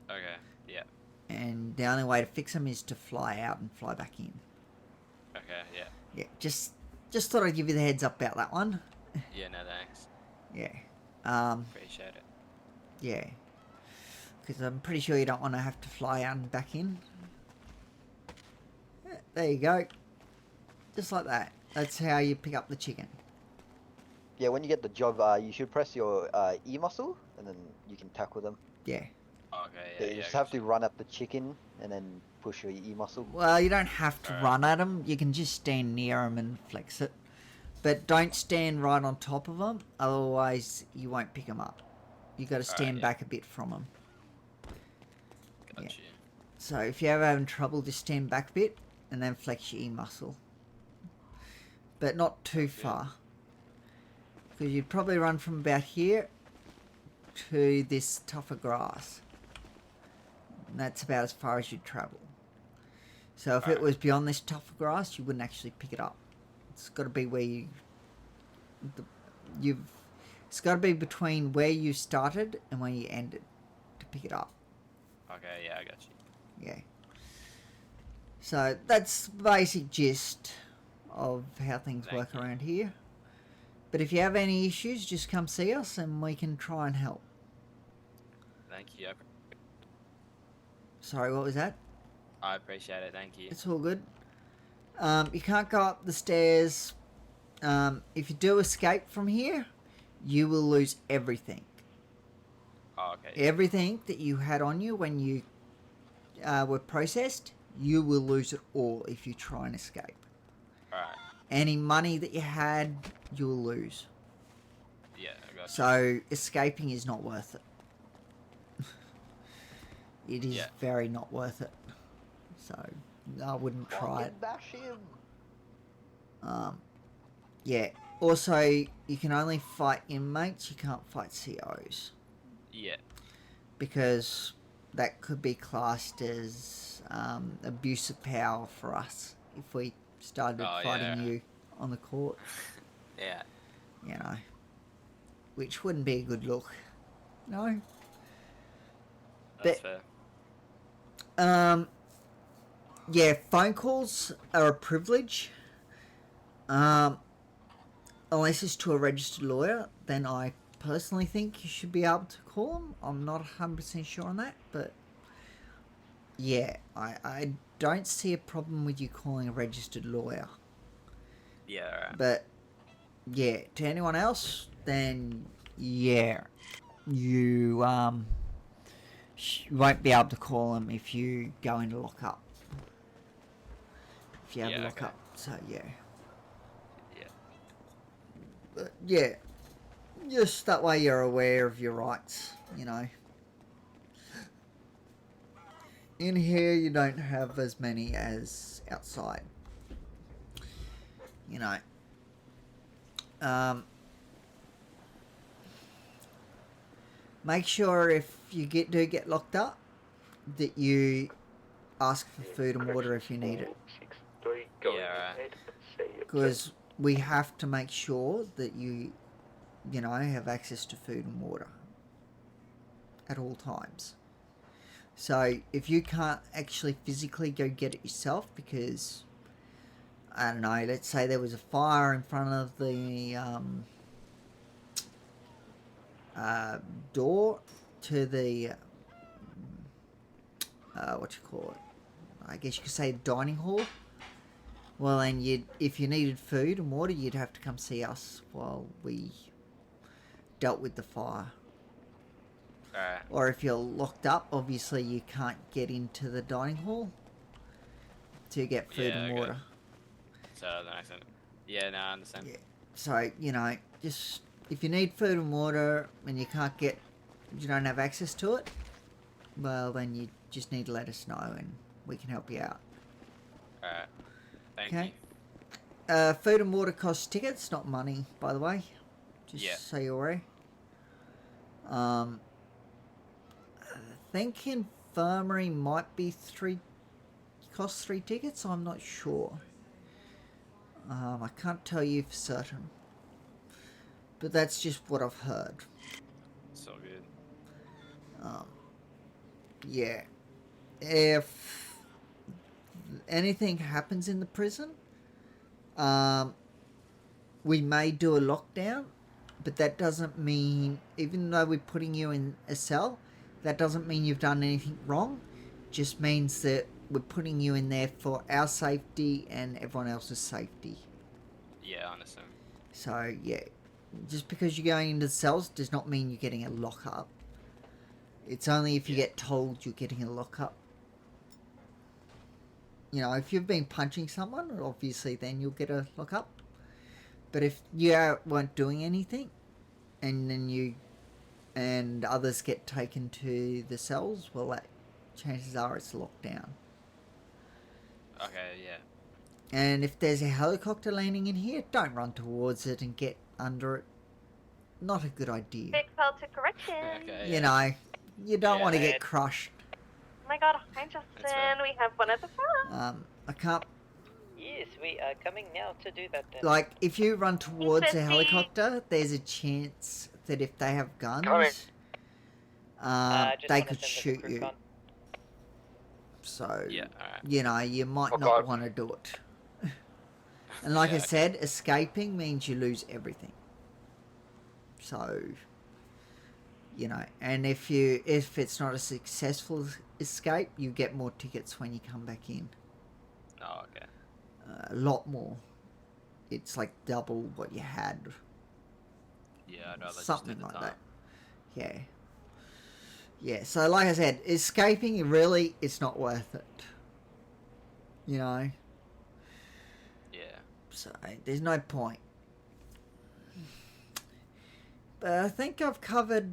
Okay, yeah. And the only way to fix them is to fly out and fly back in. Okay, yeah. Yeah, just thought I'd give you the heads up about that one. Yeah, no thanks. Yeah. Appreciate it. Yeah. Because I'm pretty sure you don't want to have to fly out and back in. Yeah, there you go. Just like that. That's how you pick up the chicken. Yeah, when you get the job, you should press your E muscle, and then you can tackle them. Yeah. Okay, Yeah, you just have to run at the chicken, and then push your E muscle. Well, you don't have to run at them. You can just stand near them and flex it. But don't stand right on top of them, otherwise you won't pick them up. You got to stand back a bit from them. Got you. So if you're ever having trouble, just stand back a bit and then flex your E muscle. But not too far. Because you'd probably run from about here to this tougher grass. And that's about as far as you'd travel. So if it was beyond this tougher grass, you wouldn't actually pick it up. It's got to be where it's got to be between where you started and where you ended to pick it up. Okay, yeah, I got you. Yeah. So that's the basic gist of how things work around here. But if you have any issues, just come see us and we can try and help. Thank you. Sorry, what was that? I appreciate it, thank you. It's all good. You can't go up the stairs. If you do escape from here, you will lose everything. Oh, okay. Everything that you had on you when you were processed, you will lose it all if you try and escape. Alright. Any money that you had, you'll lose. Yeah, I got you. So escaping is not worth it. It is very not worth it. So I wouldn't try it. Bash him. Yeah. Also, you can only fight inmates. You can't fight COs. Yeah. Because that could be classed as abuse of power for us if we started fighting you on the court. Yeah. You know. Which wouldn't be a good look. No. That's fair. Yeah, phone calls are a privilege. Unless it's to a registered lawyer, then I personally think you should be able to call them. I'm not 100% sure on that, but yeah, I don't see a problem with you calling a registered lawyer. Yeah, alright. But yeah, to anyone else, then yeah, you won't be able to call them if you go into lockup. If you have a lockup, so yeah. Yeah. But yeah, Just that way you're aware of your rights, you know. In here, you don't have as many as outside. You know. Make sure if you do get locked up, that you ask for food and water if you need it. Yeah. Because we have to make sure that you know, have access to food and water at all times. So if you can't actually physically go get it yourself because, I don't know, let's say there was a fire in front of the door to the, what you call it? I guess you could say dining hall. Well, then if you needed food and water, you'd have to come see us while we dealt with the fire. Alright. Or if you're locked up, obviously you can't get into the dining hall to get food and water. So that makes sense. Yeah, no, I understand. Yeah. So, you know, just if you need food and water and you don't have access to it, well, then you just need to let us know and we can help you out. Alright. Thank you. Food and water costs tickets, not money, by the way. Just so you're aware. I think infirmary might be cost 3 tickets, I'm not sure. I can't tell you for certain. But that's just what I've heard. So good. Yeah. If anything happens in the prison, we may do a lockdown, but that doesn't mean, even though we're putting you in a cell, that doesn't mean you've done anything wrong. It just means that we're putting you in there for our safety and everyone else's safety. Yeah, I understand. So, yeah, just because you're going into the cells does not mean you're getting a lockup. It's only if you get told you're getting a lockup. You know, if you've been punching someone, obviously then you'll get a lockup. But if you weren't doing anything, and then and others get taken to the cells, well, that chances are it's locked down. Okay, yeah. And if there's a helicopter landing in here, don't run towards it and get under it. Not a good idea. Big call to correction. Okay, You know, you don't want to get crushed. Oh my god, hi Justin, we have one at the front. I can't. Yes, we are coming now to do that then. Like, if you run towards a helicopter, there's a chance that if they have guns, they could shoot you. So, you know, you might not want to do it. And like I said, escaping means you lose everything. So, you know, and if it's not a successful escape, you get more tickets when you come back in. Oh, okay. A lot more. It's like double what you had. Yeah, I'd rather something just do the like time. that. Yeah. Yeah, so like I said, escaping, really, it's not worth it. You know? Yeah. So, there's no point. But I think I've covered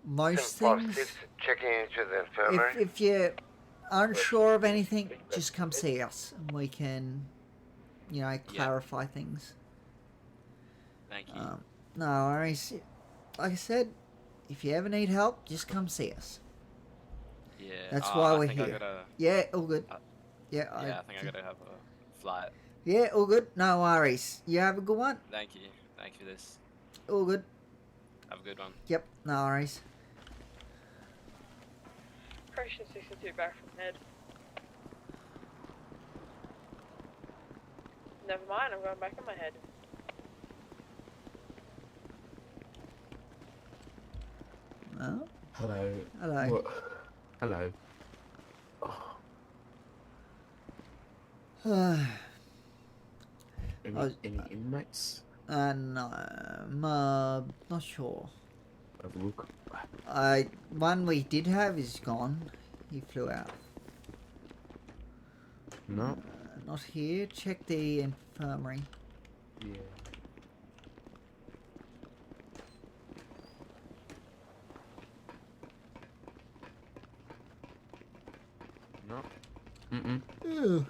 most things. Checking into the infirmary. If you're unsure of anything, just come see us and we can, you know, clarify things. Thank you. No worries. Like I said, if you ever need help, just come see us. Yeah. That's why we're I think here. I gotta, Yeah, all good. I think I gotta have a flight. Yeah, all good. No worries. You have a good one. Thank you. Thank you for this. All good. Have a good one. Yep, no worries. Correction 62 back from head. Never mind, I'm going back in my head. Oh. Hello. Hello. What? Hello. Any inmates? No, I'm not sure. Have a look. One we did have is gone. He flew out. No. Not here. Check the infirmary. Yeah. No. Mm-mm. Ew.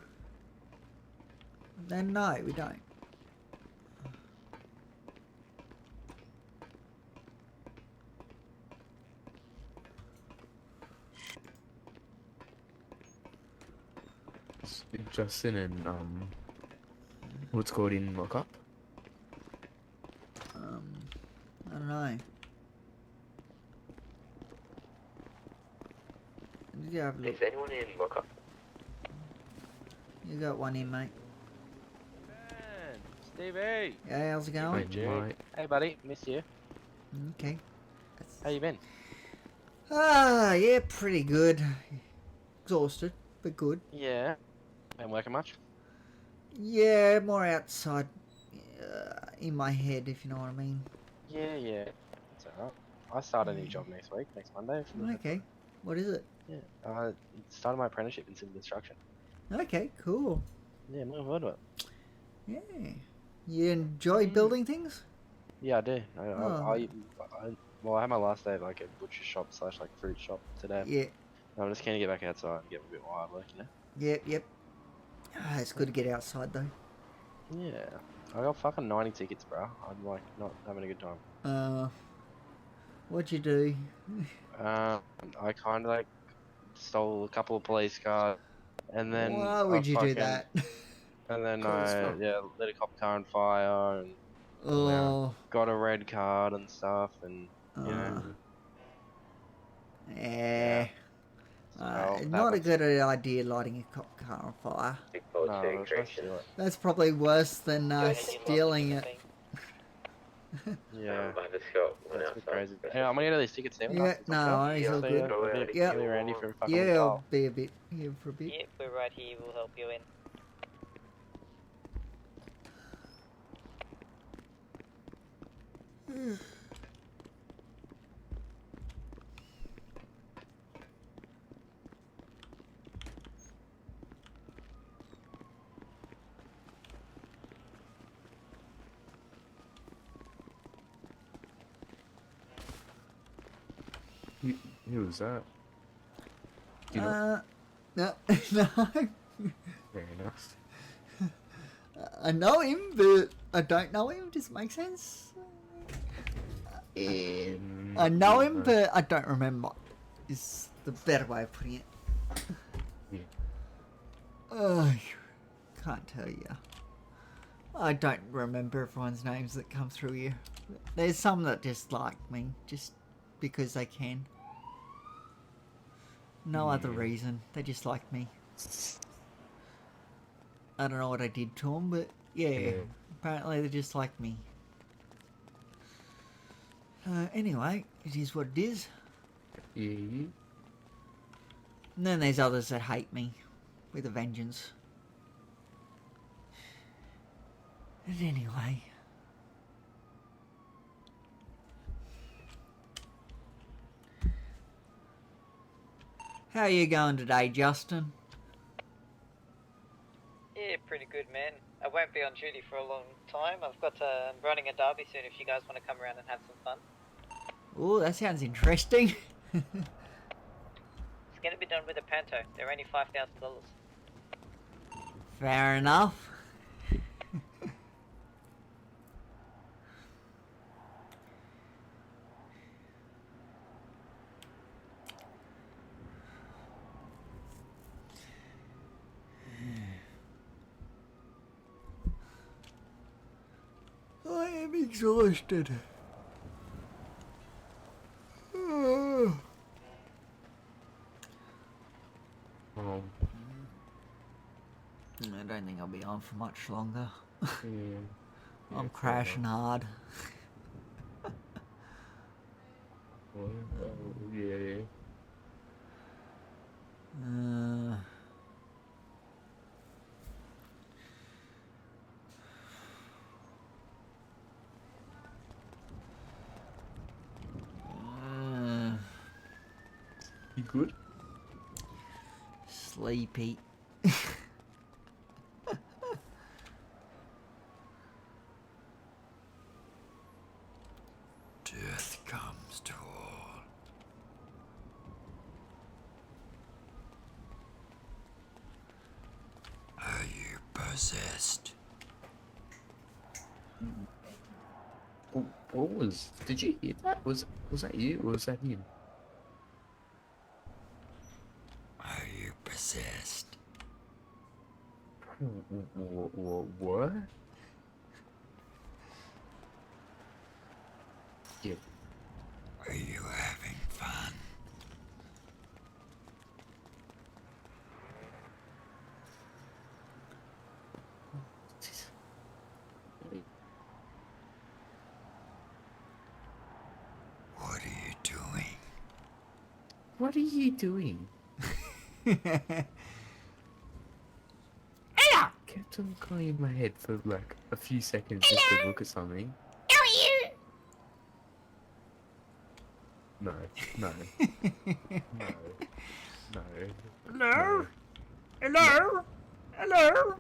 Then no, we don't. Justin and what's called in lockup? I don't know. Did you have a look? Is anyone in lockup? You got one in, mate. Stevie. Yeah, how's it going? Hey, buddy. Miss you. Okay. How you been? Yeah, pretty good. Exhausted, but good. Yeah. Been working much? Yeah, more outside in my head, if you know what I mean. Yeah. That's alright. I start a new job next week, next Monday. Okay. What is it? Yeah. I started my apprenticeship in civil construction. Okay, cool. Yeah, I'm looking forward to it. Yeah. You enjoy building things? Yeah, I do. Oh. Well, I had my last day at like a butcher shop / like fruit shop today. Yeah. I'm just keen to get back outside and get a bit more hard work, you know? Yep. It's good to get outside though. Yeah. I got fucking 90 tickets, bro. I'm like not having a good time. What'd you do? I kind of like stole a couple of police cars, and then Why would you do fucking- that? And then Cause I fuck. lit a cop car on fire and Oh. got a red card and stuff, and you know. Yeah. So, Not a good idea lighting a cop car on fire. No, I was supposed to do it. That's probably worse than stealing it. Yeah. I just got one That's a bit outside. crazy. Yeah, I'm gonna get these tickets now. Yeah, no worries, all good. Yeah. Be around you for a fucking Yeah, while. I'll be a bit here for a bit. Yep, we're right here. We'll help you in. Who was that? Do you know? No. Fair enough. I know him, but I don't know him. Does it make sense? I know him, but I don't remember. Is the better way of putting it. Yeah. Can't tell you. I don't remember everyone's names that come through here. There's some that just like me, just because they can. No other reason. They just like me. I don't know what I did to them, but yeah. Apparently they just like me. Anyway, it is what it is. Yeah. And then there's others that hate me with a vengeance. But anyway. How are you going today, Justin? Yeah, pretty good, man. I won't be on duty for a long time. I'm running a derby soon if you guys want to come around and have some fun. Oh, that sounds interesting. It's going to be done with a panto. They're only $5,000. Fair enough. I am exhausted. I don't think I'll be on for much longer. I'm crashing hard. Yeah. You good? Sleepy. Death comes to all. possessed? What was? Did you hear that? Was that you or was that him? Are you possessed? What? Yeah. Are you having fun? What are you doing? What are you doing? Hello! Kept on going in my head for like a few seconds just to look at something. How are you? No. No. Hello? Hello? Hello?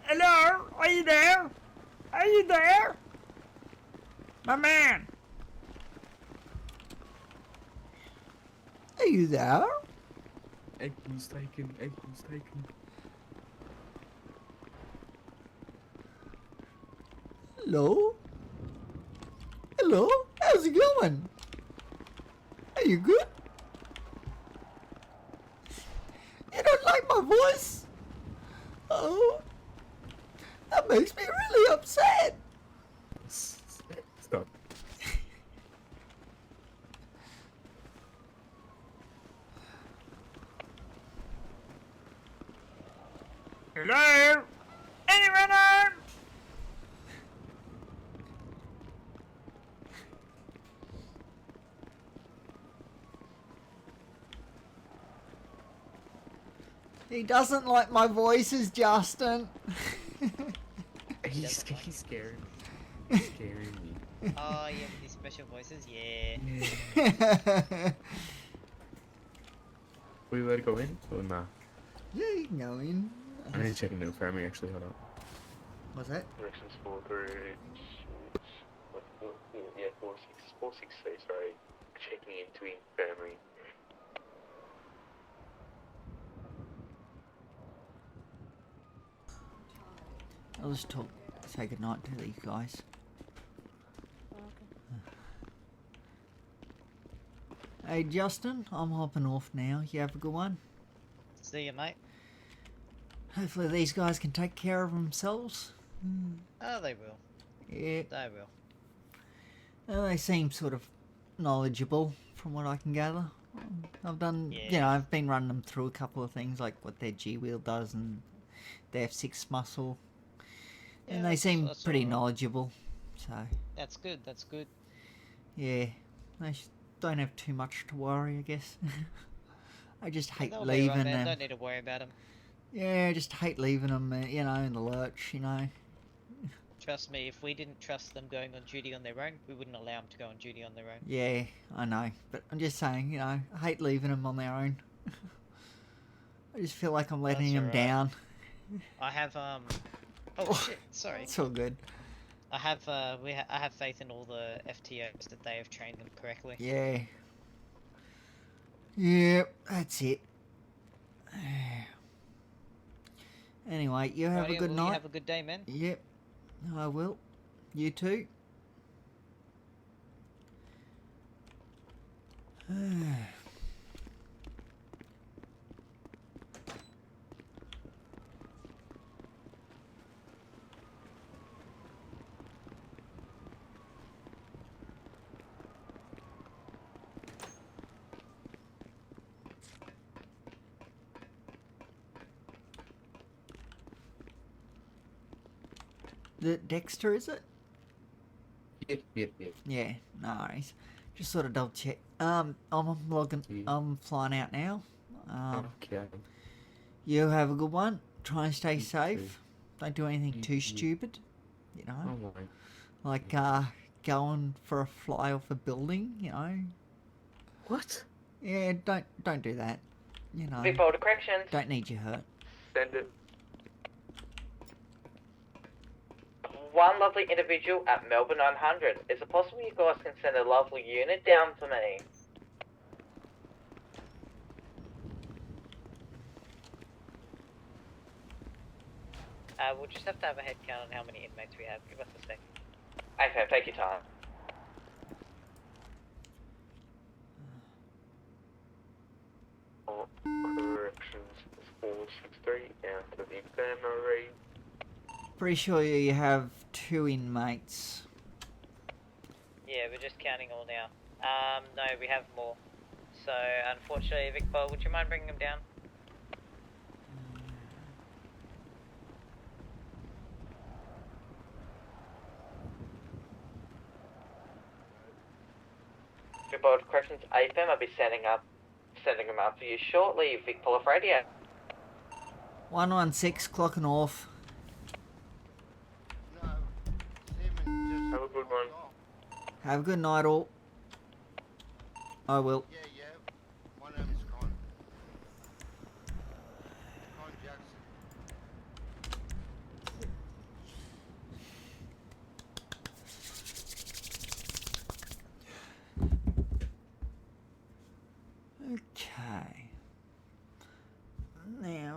Hello? Are you there? Are you there? My man! Are you there? Eggman's taken. Eggman's taken. Hello? Hello? How's it going? Are you good? You don't like my voice? Oh, that makes me really upset. Stop. Hello? Anyone home? He doesn't like my voices, Justin. He's scaring me. He's scaring me. Oh, you have these special voices? Yeah. Will you let it go in or nah? Yeah, you can go in. I need to check into infirmary actually, hold up. What's that? Directions 4-3. Yeah, 463, sorry. Checking into infirmary. I'll just say goodnight to these guys. Hey Justin, I'm hopping off now. You have a good one. See you, mate. Hopefully these guys can take care of themselves. Oh, they will. Yeah. They will. They seem sort of knowledgeable from what I can gather. I've done, you know, I've been running them through a couple of things like what their G-wheel does and their F6 muscle. Yeah, And they seem pretty knowledgeable, so... That's good, that's good. Yeah, they don't have too much to worry, I guess. I just hate They'll be leaving right there. them. Don't need to worry about them. Yeah, I just hate leaving them, you know, in the lurch, you know. Trust me, if we didn't trust them going on duty on their own, we wouldn't allow them to go on duty on their own. Yeah, I know, but I'm just saying, you know, I hate leaving them on their own. I just feel like I'm letting them down. I have Oh shit! Sorry. It's all good. I have I have faith in all the FTOs that they have trained them correctly. Yeah. Yep, that's it. Anyway, you have a good night. You have a good day, man. Yep, I will. You too. The Dexter, is it? Yep. Yeah, no worries. Just sort of double check. I'm logging. I'm flying out now. Okay. You have a good one. Try and stay safe. Don't do anything too stupid. You know, Alright. like going for a fly off a building. You know. What? Yeah, don't do that. You know. Big boulder corrections. Don't need you hurt. Send it. One lovely individual at Melbourne 900. Is it possible you guys can send a lovely unit down for me? We'll just have to have a head count on how many inmates we have. Give us a sec. Okay, take your time. Corrections 463 out of the infirmary. Pretty sure you have 2 inmates. Yeah, we're just counting all now. No, we have more. So, unfortunately, Vic Paul, would you mind bringing them down? Board Corrections AFM, I'll be sending them up for you shortly. Vic Paul off radio. 116, clocking off. Have a good one. Have a good night, all. I will. Yeah, yeah. My name is Con. Con Jackson. Okay. Now,